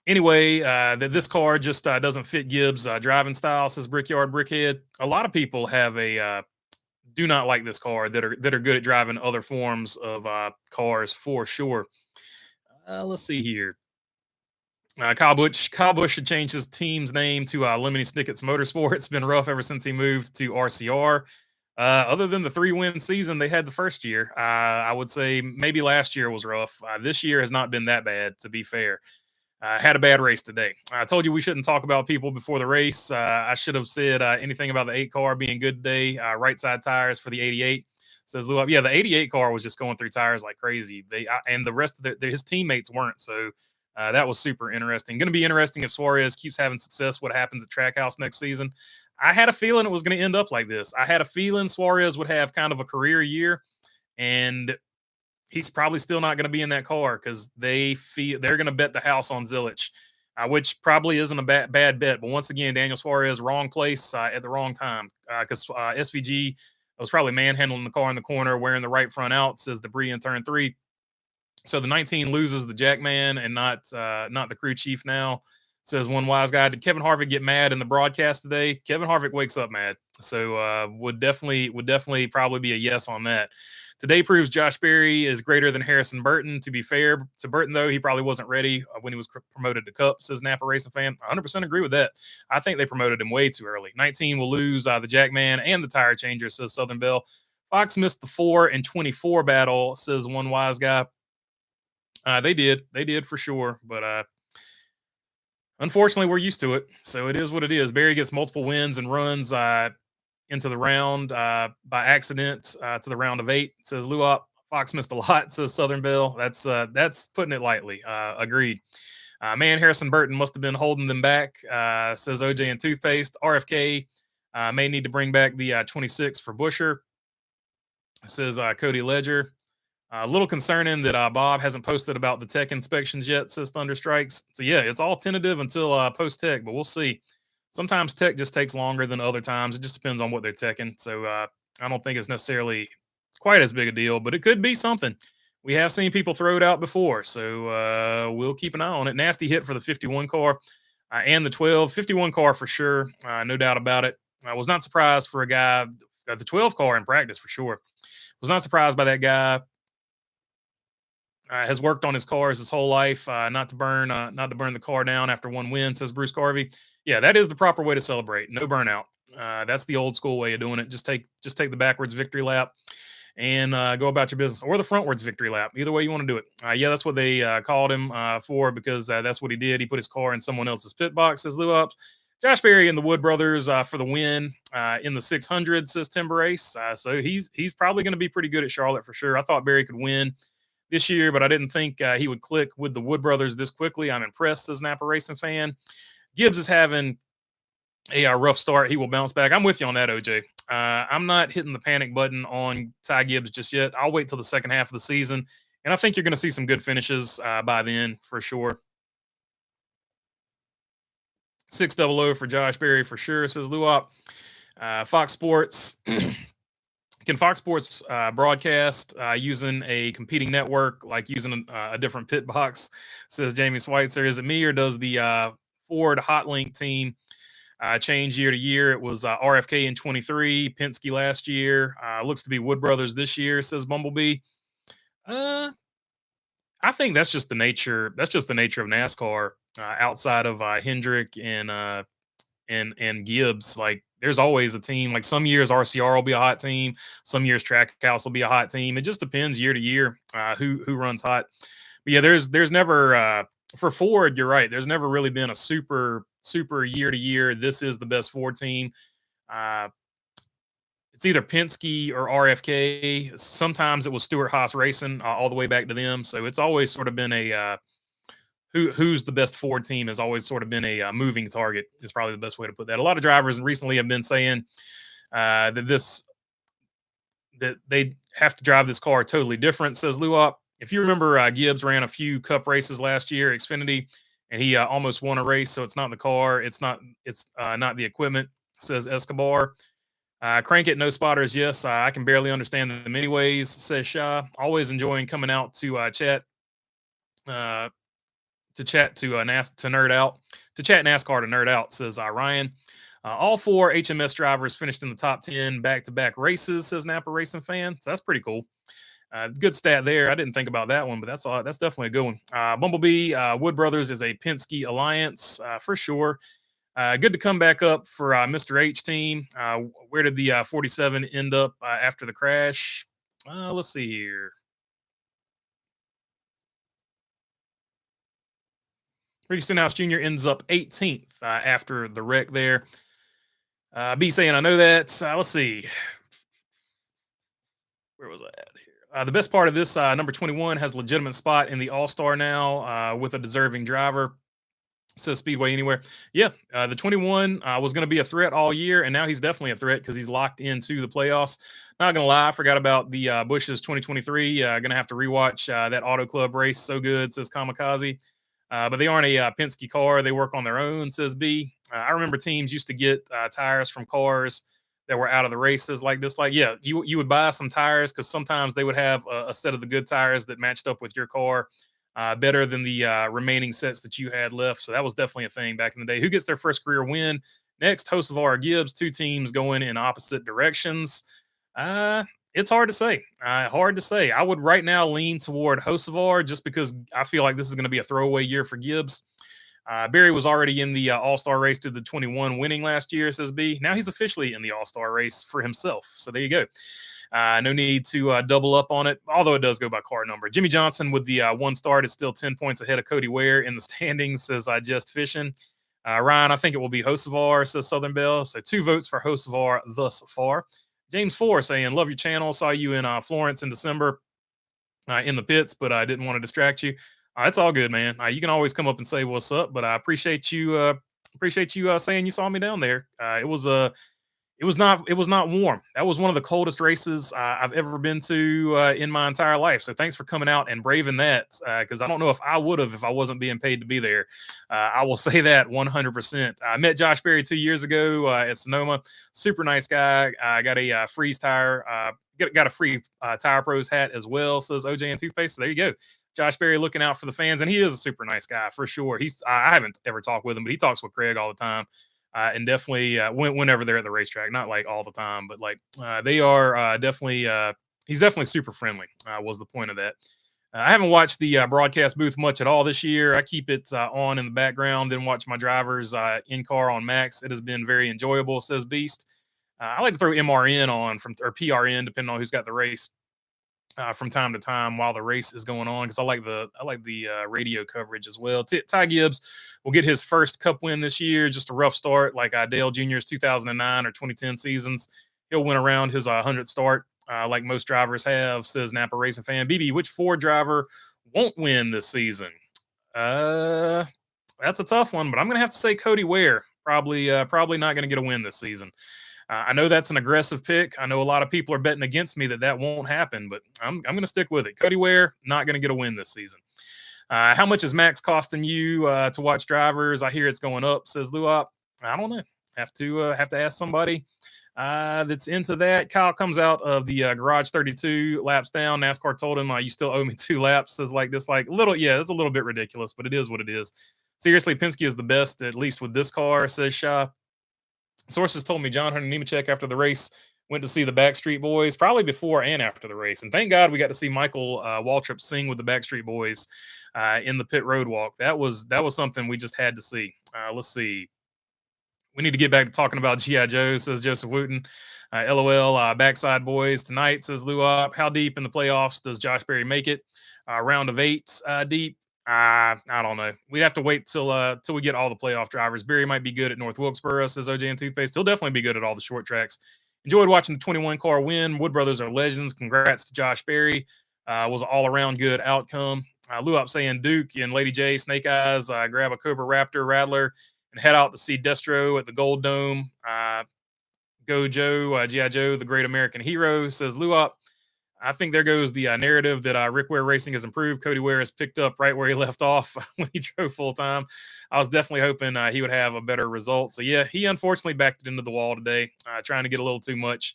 Anyway, this car just doesn't fit Gibbs' driving style, says Brickyard Brickhead. A lot of people have do not like this car that are good at driving other forms of cars for sure. Let's see here. Kyle Busch should change his team's name to Lemony Snicket's Motorsport. It's been rough ever since he moved to RCR. Other than the 3-win season they had the first year, I would say maybe last year was rough. This year has not been that bad, to be fair. Had a bad race today. I told you we shouldn't talk about people before the race. I should have said anything about the 8 car being good today. Right side tires for the 88. Says Lou up. Yeah, the 88 car was just going through tires like crazy. And the rest of his teammates weren't. So that was super interesting. Going to be interesting if Suarez keeps having success. What happens at Trackhouse next season? I had a feeling it was going to end up like this. I had a feeling Suarez would have kind of a career year, and he's probably still not going to be in that car because they're going to bet the house on Zilich, which probably isn't a bad bet. But once again, Daniel Suarez, wrong place at the wrong time because SVG was probably manhandling the car in the corner, wearing the right front out, says debris in turn 3. So the 19 loses the Jackman and not the crew chief now, says one wise guy. Did Kevin Harvick get mad in the broadcast today? Kevin Harvick wakes up mad. So would definitely probably be a yes on that. Today proves Josh Berry is greater than Harrison Burton. To be fair to Burton, though, he probably wasn't ready when he was promoted to Cup, says Napa Racing fan. 100% agree with that. I think they promoted him way too early. 19 will lose the Jackman and the tire changer, says Southern Bell. Fox missed the 4 and 24 battle, says one wise guy. They did for sure. But unfortunately, we're used to it. So it is what it is. Barry gets multiple wins and runs into the round by accident to the round of 8. It says Luop. Fox missed a lot, says Southern Bell. That's putting it lightly. Agreed. Man, Harrison Burton must have been holding them back, says OJ and Toothpaste. RFK may need to bring back the 26 for Busher, says Cody Ledger. A little concerning that Bob hasn't posted about the tech inspections yet, says Thunderstrikes. So, yeah, it's all tentative until post-tech, but we'll see. Sometimes tech just takes longer than other times. It just depends on what they're teching. So I don't think it's necessarily quite as big a deal, but it could be something. We have seen people throw it out before, so we'll keep an eye on it. Nasty hit for the 51 car and the 12. 51 car for sure, no doubt about it. I was not surprised for a guy, the 12 car in practice for sure. Was not surprised by that guy. Has worked on his cars his whole life, not to burn the car down after one win, says Bruce Carvey. Yeah, that is the proper way to celebrate. No burnout. That's the old school way of doing it. Just take the backwards victory lap and go about your business, or the frontwards victory lap. Either way you want to do it. Yeah, that's what they called him for, because that's what he did. He put his car in someone else's pit box, says Lou Ups. Josh Berry and the Wood brothers for the win in the 600, says Timber Ace. So he's probably going to be pretty good at Charlotte for sure. I thought Berry could win this year, but I didn't think he would click with the Wood brothers this quickly. I'm impressed as Napa Racing fan. Gibbs is having a rough start. He will bounce back. I'm with you on that, OJ. I'm not hitting the panic button on Ty Gibbs just yet. I'll wait till the second half of the season, and I think you're going to see some good finishes by then for sure. 600 for Josh Berry for sure, says Luop. Fox Sports. Can Fox Sports broadcast using a competing network, like using a different pit box, says Jamie Schweitzer. Is it me, or does the Ford Hotlink team change year to year? It was RFK in 23, Penske last year. Looks to be Wood Brothers this year, says Bumblebee. I think that's just the nature. That's just the nature of NASCAR. Outside of Hendrick and Gibbs, like there's always a team. Like some years RCR will be a hot team, some years Trackhouse will be a hot team. It just depends year to year who runs hot. But yeah, there's never for Ford. You're right. There's never really been a super year to year. This is the best Ford team. It's either Penske or RFK. Sometimes it was Stewart Haas Racing all the way back to them. So it's always sort of been a who's the best Ford team has always sort of been a moving target, is probably the best way to put that. A lot of drivers recently have been saying that they have to drive this car totally different, says Luop. If you remember, Gibbs ran a few Cup races last year, Xfinity, and he almost won a race. So it's not the car, it's not the equipment, says Escobar. Crank it, no spotters. Yes, I can barely understand them anyways, says Shah. Always enjoying coming out to chat. To chat to nerd out, to chat NASCAR to nerd out, says Ryan. All 4 HMS drivers finished in the top 10 back-to-back races, says Napa Racing fan. So that's pretty cool. Good stat there. I didn't think about that one, but that's definitely a good one. Bumblebee, Wood Brothers is a Penske alliance for sure. Good to come back up for Mr. H team. Where did the 47 end up after the crash? Let's see here. Ricky Stenhouse Jr. ends up 18th after the wreck there. B saying, I know that. Let's see. Where was I at here? The best part of this, number 21 has a legitimate spot in the All-Star now with a deserving driver. Says Speedway Anywhere. Yeah, the 21 was going to be a threat all year, and now he's definitely a threat because he's locked into the playoffs. Not going to lie, I forgot about the Bush's 2023. Going to have to rewatch that Auto Club race. So good, says Kamikaze. But they aren't a Penske car. They work on their own, says B. I remember teams used to get tires from cars that were out of the races like this. Like, yeah, you would buy some tires because sometimes they would have a set of the good tires that matched up with your car better than the remaining sets that you had left. So that was definitely a thing back in the day. Who gets their first career win? Next, Hocevar Gibbs, two teams going in opposite directions. It's hard to say. Hard to say. I would right now lean toward Hocevar just because I feel like this is going to be a throwaway year for Gibbs. Barry was already in the All-Star race to the 21 winning last year, says B. Now he's officially in the All-Star race for himself. So there you go. No need to double up on it, although it does go by car number. Jimmy Johnson with the one start is still 10 points ahead of Cody Ware in the standings, says I just fishing. Ryan, I think it will be Hocevar, says Southern Bell. So 2 votes for Hocevar thus far. James 4 saying, love your channel. Saw you in Florence in December in the pits, but I didn't want to distract you. It's all good, man. You can always come up and say what's up, but I appreciate you saying you saw me down there. It was not warm. That was one of the coldest races I've ever been to in my entire life. So thanks for coming out and braving that because I don't know if I would have if I wasn't being paid to be there. I will say that 100%. I met Josh Berry 2 years ago at Sonoma. Super nice guy. I got a freeze tire. Got a free Tire Pros hat as well, says OJ and Toothpaste. So there you go. Josh Berry looking out for the fans. And he is a super nice guy for sure. I haven't ever talked with him, but he talks with Craig all the time. And definitely whenever they're at the racetrack, not like all the time, but like they are definitely, he's definitely super friendly was the point of that. I haven't watched the broadcast booth much at all this year. I keep it on in the background and watch my drivers in car on Max. It has been very enjoyable, says Beast. I like to throw MRN on or PRN, depending on who's got the race from time to time while the race is going on, because I like the radio coverage as well. Ty Gibbs will get his first Cup win this year. Just a rough start, like Dale Jr.'s 2009 or 2010 seasons. He'll win around his 100th start, like most drivers have, says Napa Racing Fan. BB, which Ford driver won't win this season? That's a tough one, but I'm gonna have to say Cody Ware. Probably not gonna get a win this season. I know that's an aggressive pick. I know a lot of people are betting against me that won't happen, but I'm going to stick with it. Cody Ware, not going to get a win this season. How much is Max costing you to watch drivers? I hear it's going up, says Luop. I don't know. Have to ask somebody that's into that. Kyle comes out of the garage 32 laps down. NASCAR told him, you still owe me 2 laps. Says like this, like little, yeah, it's a little bit ridiculous, but it is what it is. Seriously, Penske is the best, at least with this car, says Shah. Sources told me John Hunter Nemechek after the race went to see the Backstreet Boys, probably before and after the race. And thank God we got to see Michael Waltrip sing with the Backstreet Boys in the pit road walk. That was something we just had to see. Let's see. We need to get back to talking about G.I. Joe, says Joseph Wooten. LOL, Backside Boys tonight, says Luop. How deep in the playoffs does Josh Berry make it? Round of 8 deep. I don't know. We'd have to wait till we get all the playoff drivers. Barry might be good at North Wilkesboro, says OJ and Toothpaste. He'll definitely be good at all the short tracks. Enjoyed watching the 21 car win. Wood Brothers are legends. Congrats to Josh Berry. Was an all-around good outcome. Luop saying Duke and Lady J, Snake Eyes, grab a Cobra Raptor Rattler and head out to see Destro at the Gold Dome. Go Joe, G.I. Joe, the great American hero, says Luop. I think there goes the narrative that Rick Ware Racing has improved. Cody Ware has picked up right where he left off when he drove full time. I was definitely hoping he would have a better result. So, yeah, he unfortunately backed it into the wall today, trying to get a little too much.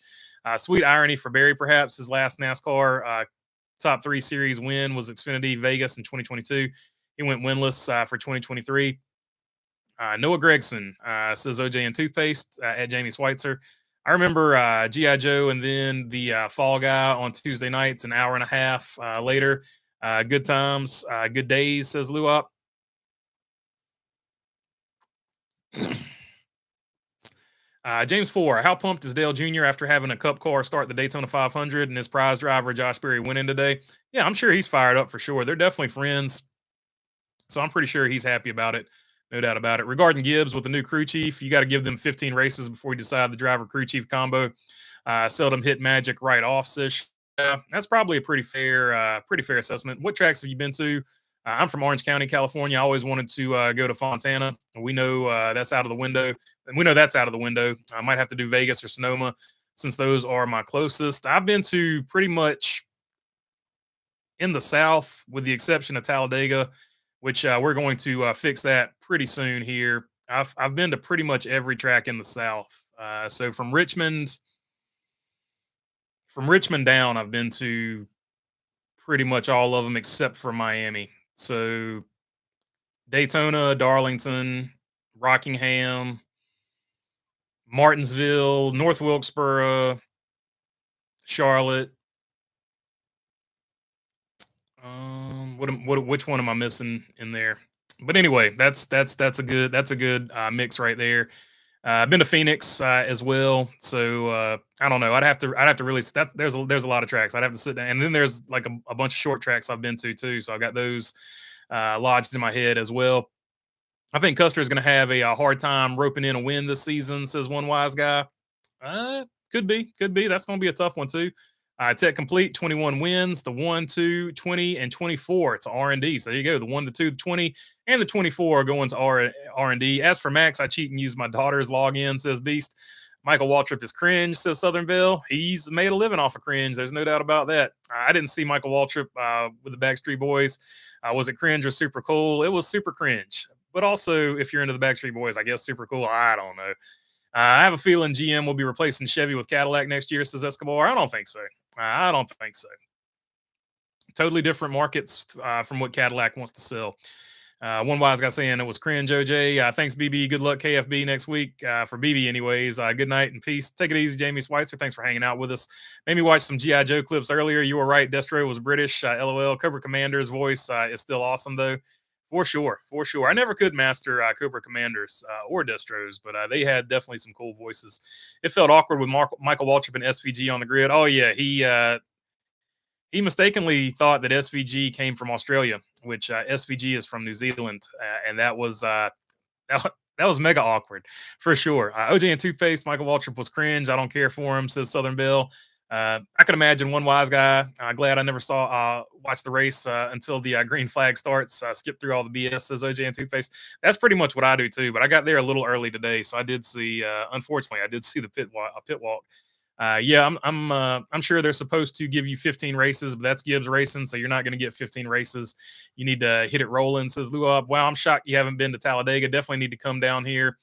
Sweet irony for Barry, perhaps. His last NASCAR top 3 series win was Xfinity Vegas in 2022. He went winless for 2023. Noah Gregson, says OJ and Toothpaste at Jamie Schweitzer. I remember G.I. Joe and then the Fall Guy on Tuesday nights, an hour and a half later. Good times, good days, says Luop. James 4, how pumped is Dale Jr. after having a Cup car start the Daytona 500 and his prize driver Josh Berry winning today? Yeah, I'm sure he's fired up for sure. They're definitely friends. So I'm pretty sure he's happy about it. No doubt about it. Regarding Gibbs with the new crew chief, you got to give them 15 races before you decide the driver crew chief combo. Seldom hit magic right off, says. Yeah, that's probably a pretty fair assessment. What tracks have you been to? I'm from Orange County, California. I always wanted to go to Fontana. We know that's out of the window, and we know that's out of the window. I might have to do Vegas or Sonoma since those are my closest. I've been to pretty much in the South, with the exception of Talladega, which we're going to fix that pretty soon here. I've been to pretty much every track in the South. So from Richmond down, I've been to pretty much all of them except for Miami. So Daytona, Darlington, Rockingham, Martinsville, North Wilkesboro, Charlotte. Which one am I missing in there? But anyway, that's a good mix right there. I've been to Phoenix as well, so I don't know. I'd have to really there's a lot of tracks. I'd have to sit down, and then there's like a bunch of short tracks I've been to too. So I've got those lodged in my head as well. I think Custer is going to have a hard time roping in a win this season, says one wise guy. Could be. That's going to be a tough one too. Tech Complete, 21 wins. The 1, 2, 20, and 24 to R&D. So there you go. The 1, the 2, the 20, and the 24 are going to R&D. As for Max, I cheat and use my daughter's login, says Beast. Michael Waltrip is cringe, says Southern Belle. He's made a living off of cringe. There's no doubt about that. I didn't see Michael Waltrip with the Backstreet Boys. Was it cringe or super cool? It was super cringe. But also, if you're into the Backstreet Boys, I guess super cool. I don't know. I have a feeling GM will be replacing Chevy with Cadillac next year, says Escobar. I don't think so. I don't think so. Totally different markets from what Cadillac wants to sell. One wise guy saying it was cringe, OJ. Thanks, BB. Good luck, KFB, next week. For BB, anyways. Good night and peace. Take it easy, Jamie Schweitzer. Thanks for hanging out with us. Made me watch some G.I. Joe clips earlier. You were right. Destro was British. LOL. Cobra Commander's voice is still awesome, though. For sure. I never could master Cobra Commanders or Destros, but they had definitely some cool voices. It felt awkward with Michael Waltrip and SVG on the grid. Oh, yeah. He mistakenly thought that SVG came from Australia, which SVG is from New Zealand, and that was mega awkward for sure. OJ and Toothpaste, Michael Waltrip was cringe. I don't care for him, says Southern Belle. I could imagine one wise guy. Glad I never watched the race until the green flag starts. Skip through all the BS, says OJ and Toothpaste. That's pretty much what I do too. But I got there a little early today, so I did see. Unfortunately, I did see the pit walk. Yeah, I'm sure they're supposed to give you 15 races, but that's Gibbs Racing, so you're not going to get 15 races. You need to hit it rolling, says Luab. Wow, I'm shocked you haven't been to Talladega. Definitely need to come down here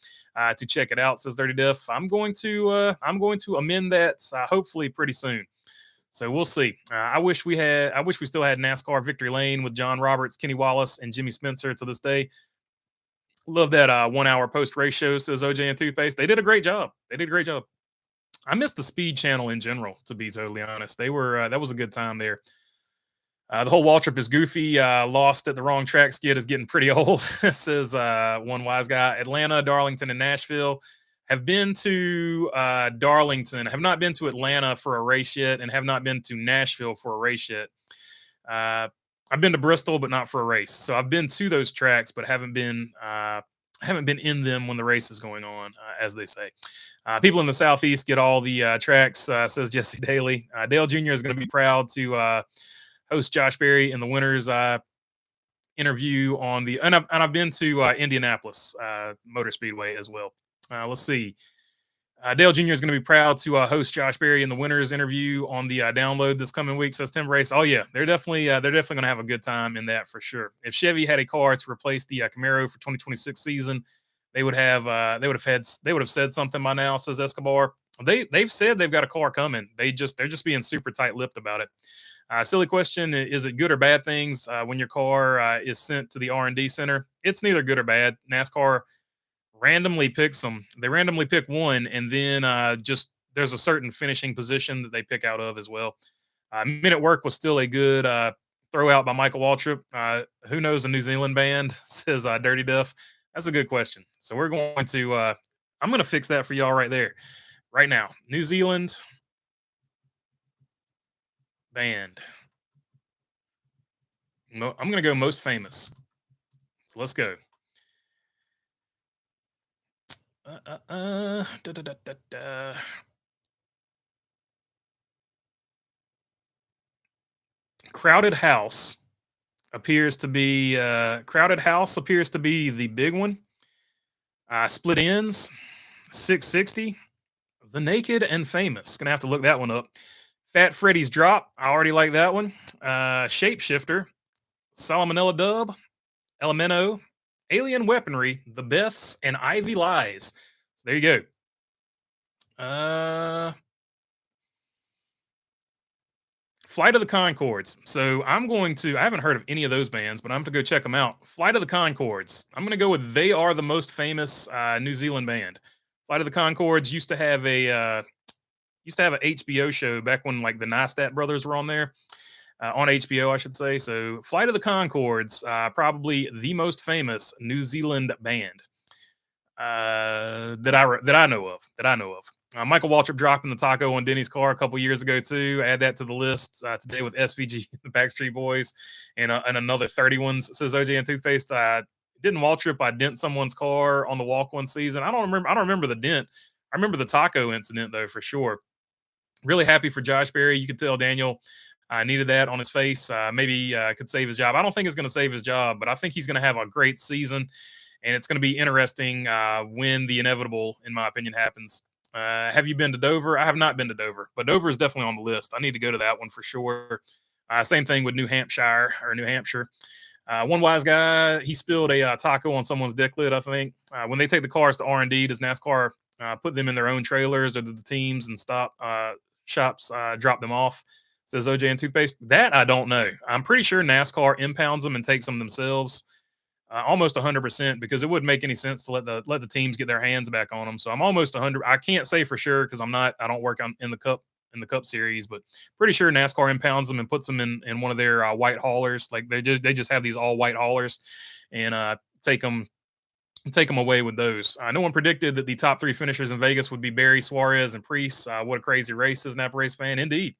to check it out, says Dirty Diff. I'm going to amend that hopefully pretty soon. So we'll see. I wish we still had NASCAR Victory Lane with John Roberts, Kenny Wallace, and Jimmy Spencer to this day. Love that 1 hour post race show, says OJ and Toothpaste. They did a great job. I missed the Speed Channel in general, to be totally honest. They were that was a good time there. The whole Waltrip is goofy. Lost at the wrong track skid is getting pretty old, says one wise guy. Atlanta, Darlington, and Nashville. Have been to Darlington. Have not been to Atlanta for a race yet, and have not been to Nashville for a race yet. I've been to Bristol, but not for a race. So I've been to those tracks, but haven't been in them when the race is going on, as they say. People in the Southeast get all the tracks, says Jesse Daly. Dale Jr. is going to be proud to host Josh Berry in the winners interview on the, and I've been to Indianapolis Motor Speedway as well. Let's see. Dale Jr. is going to be proud to host Josh Berry in the winners interview on the download this coming week, says Tim Race. Oh yeah, they're definitely going to have a good time in that for sure. If Chevy had a car to replace the Camaro for 2026 season, they would have said something by now, says Escobar. They've said they've got a car coming. They're just being super tight-lipped about it. Silly question: is it good or bad things when your car is sent to the R&D center? It's neither good or bad. NASCAR randomly picks them. They randomly pick one, and then just there's a certain finishing position that they pick out of as well. Minute Work was still a good throw out by Michael Waltrip. Who knows a New Zealand band, says Dirty Duff. That's a good question. So we're going to I'm going to fix that for y'all right there, right now. New Zealand band. I'm going to go most famous. So let's go. Da, da, da, da, da. Crowded House appears to be the big one. Split Ends, 660. The Naked and Famous. Gonna have to look that one up. Fat Freddy's Drop. I already like that one. Shapeshifter, Salmonella Dub, Elemento, Alien Weaponry, The Beths, and Ivy Lies. So there you go. Flight of the Concords. So I haven't heard of any of those bands, but I'm going to go check them out. Flight of the Concords. I'm going to go with They Are the Most Famous New Zealand band. Flight of the Concords used to have a HBO show back when like the Neistat brothers were on there. On HBO, I should say. So, Flight of the Concords, probably the most famous New Zealand band that I know of. Michael Waltrip dropping the taco on Denny's car a couple years ago too. Add that to the list today with SVG, the Backstreet Boys, and another 30 ones. Says OJ and Toothpaste. Didn't Waltrip dent someone's car on the walk one season? I don't remember the dent. I remember the taco incident though for sure. Really happy for Josh Berry. You could tell Daniel needed that on his face. Maybe could save his job. I don't think it's going to save his job, but I think he's going to have a great season, and it's going to be interesting when the inevitable, in my opinion, happens. Have you been to Dover? I have not been to Dover, but Dover is definitely on the list. I need to go to that one for sure. Same thing with New Hampshire. One wise guy, he spilled a taco on someone's deck lid, I think. When they take the cars to R&D, does NASCAR put them in their own trailers, or do the teams and shops drop them off? Says OJ and Toothpaste. That I don't know. I'm pretty sure NASCAR impounds them and takes them themselves, almost 100%, because it wouldn't make any sense to let the teams get their hands back on them. So I'm almost 100. I can't say for sure because I don't work in the Cup series, but pretty sure NASCAR impounds them and puts them in one of their white haulers. Like they just have these all white haulers and take them away with those. No one predicted that the top three finishers in Vegas would be Barry, Suarez, and Priest. What a crazy race, says Napa Race fan. Indeed.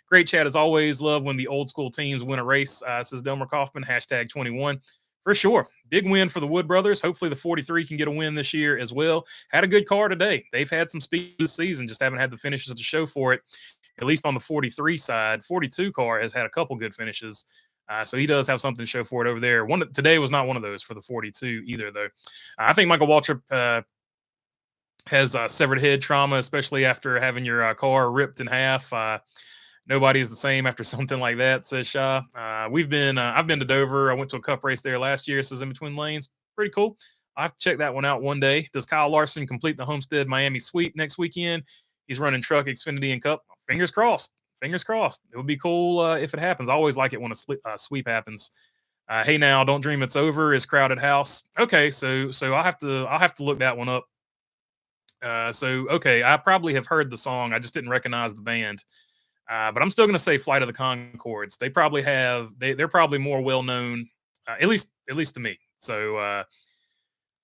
Great chat as always. Love when the old school teams win a race, says Delmer Kaufman, hashtag 21. For sure. Big win for the Wood brothers. Hopefully the 43 can get a win this year as well. Had a good car today. They've had some speed this season, just haven't had the finishes to show for it, at least on the 43 side. 42 car has had a couple good finishes. So he does have something to show for it over there. Today was not one of those for the 42 either, though. I think Michael Waltrip has severed head trauma, especially after having your car ripped in half. Nobody is the same after something like that, says Shaw. I've been to Dover. I went to a Cup race there last year, says In Between Lanes. Pretty cool. I'll have to check that one out one day. Does Kyle Larson complete the Homestead Miami sweep next weekend? He's running Truck, Xfinity, and Cup. Fingers crossed. Fingers crossed. It would be cool if it happens. I always like it when a sweep happens. Hey now, Don't Dream It's Over is Crowded House. Okay, so I'll have to look that one up. Okay, I probably have heard the song. I just didn't recognize the band. But I'm still going to say Flight of the Concords. They're probably more well known, at least to me. So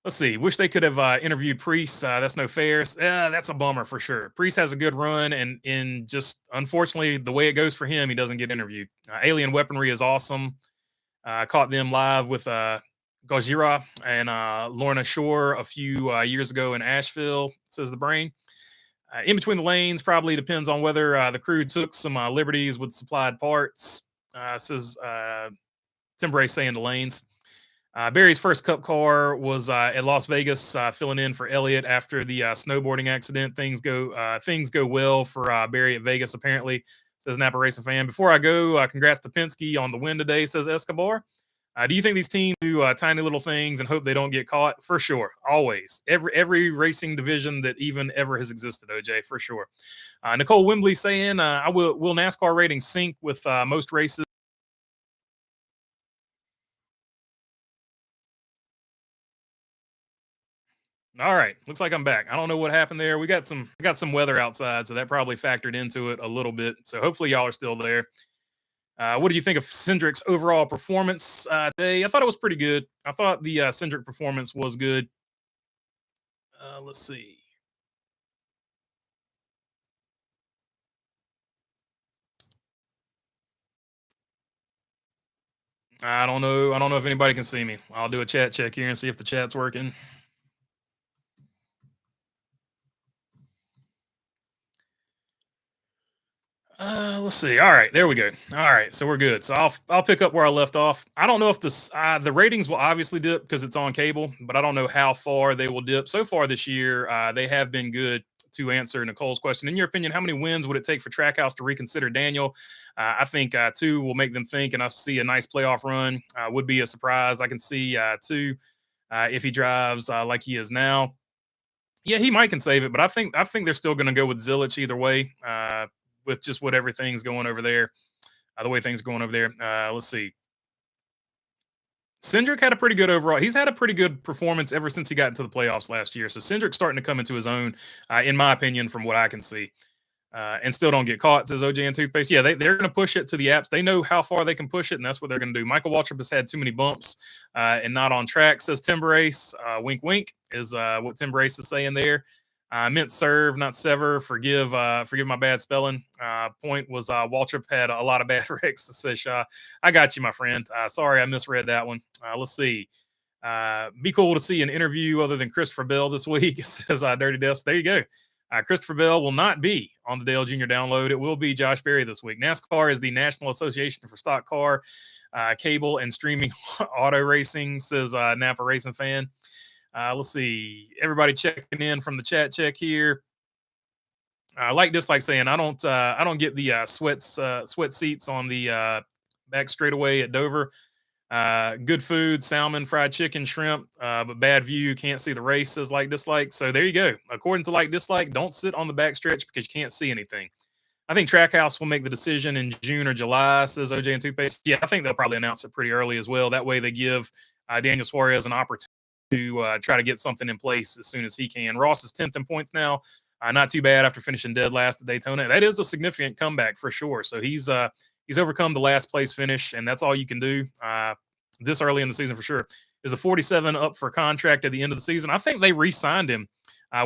let's see. Wish they could have interviewed Priest. That's no fair. That's a bummer for sure. Priest has a good run, and in just unfortunately the way it goes for him, he doesn't get interviewed. Alien Weaponry is awesome. Caught them live with Gojira and Lorna Shore a few years ago in Asheville, says the Brain. In Between the Lanes probably depends on whether the crew took some liberties with supplied parts, says Tim Bray saying the lanes. Barry's first Cup car was at Las Vegas, filling in for Elliott after the snowboarding accident. Things go well for Barry at Vegas, apparently, says Napa Racing fan. Before I go, congrats to Penske on the win today, says Escobar. Do you think these teams do tiny little things and hope they don't get caught? For sure, always. Every racing division that even ever has existed, OJ, for sure. Nicole Wembley saying, will NASCAR ratings sync with most races? All right, looks like I'm back. I don't know what happened there. We got some weather outside, so that probably factored into it a little bit. So hopefully y'all are still there. What do you think of Cindric's overall performance today? I thought it was pretty good. I thought the Cindric performance was good. Let's see. I don't know. I don't know if anybody can see me. I'll do a chat check here and see if the chat's working. Let's see. All right, there we go. All right, so we're good. So I'll pick up where I left off. I don't know if the ratings will obviously dip because it's on cable, but I don't know how far they will dip. So far this year, they have been good. To answer Nicole's question, in your opinion, how many wins would it take for Trackhouse to reconsider Daniel? I think two will make them think, and I see a nice playoff run. Would be a surprise. I can see two if he drives like he is now. Yeah, he might can save it, but I think they're still going to go with Zilich either way. With just what everything's going over there, the way things are going over there. Let's see. Cindric had a pretty good overall. He's had a pretty good performance ever since he got into the playoffs last year. So Cindric's starting to come into his own, in my opinion, from what I can see. And still don't get caught, says OJ and Toothpaste. Yeah, they're going to push it to the apps. They know how far they can push it, and that's what they're going to do. Michael Waltrip has had too many bumps and not on track, says Timber Ace. Wink, wink is what Timber Ace is saying there. Meant serve, not sever. Forgive my bad spelling. Point was Waltrip had a lot of bad wrecks, says Shaw. I got you, my friend. Sorry, I misread that one. Let's see. Be cool to see an interview other than Christopher Bell this week, says Dirty Deaths. There you go. Christopher Bell will not be on the Dale Jr. download. It will be Josh Berry this week. NASCAR is the National Association for Stock Car, Cable, and Streaming Auto Racing, says Napa Racing Fan. Let's see. Everybody checking in from the chat check here. Like dislike saying I don't get the sweat seats on the back straightaway at Dover. Good food, salmon, fried chicken, shrimp, but bad view. Can't see the race, says like dislike. So there you go. According to like dislike, don't sit on the back stretch because you can't see anything. I think Trackhouse will make the decision in June or July, says OJ and Toothpaste. Yeah, I think they'll probably announce it pretty early as well. That way they give Daniel Suarez an opportunity to try to get something in place as soon as he can. Ross is 10th in points now. Not too bad after finishing dead last at Daytona. That is a significant comeback for sure. So he's overcome the last place finish, and that's all you can do this early in the season for sure. Is the 47 up for contract at the end of the season? I think they re-signed him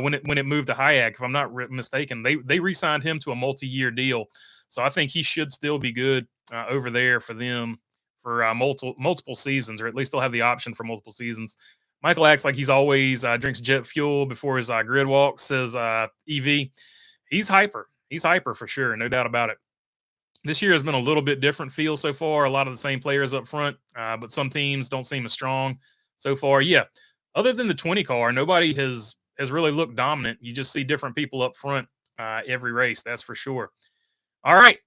when it moved to Hayek, if I'm not mistaken. They re-signed him to a multi-year deal. So I think he should still be good over there for them for multiple seasons, or at least they'll have the option for multiple seasons. Michael acts like he's always drinks jet fuel before his grid walk, says EV. He's hyper. He's hyper for sure, no doubt about it. This year has been a little bit different feel so far. A lot of the same players up front, but some teams don't seem as strong so far. Yeah, other than the 20 car, nobody has really looked dominant. You just see different people up front every race, that's for sure. All right.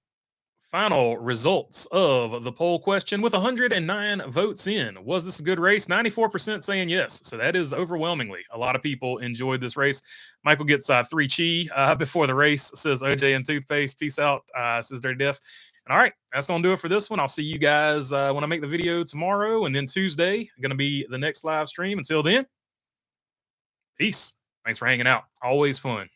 Final results of the poll question with 109 votes in. Was this a good race? 94% saying yes. So that is overwhelmingly. A lot of people enjoyed this race. Michael gets 3 chi before the race, says OJ and Toothpaste. Peace out, says Dirty Deaf. And all right, that's going to do it for this one. I'll see you guys when I make the video tomorrow. And then Tuesday, going to be the next live stream. Until then, peace. Thanks for hanging out. Always fun.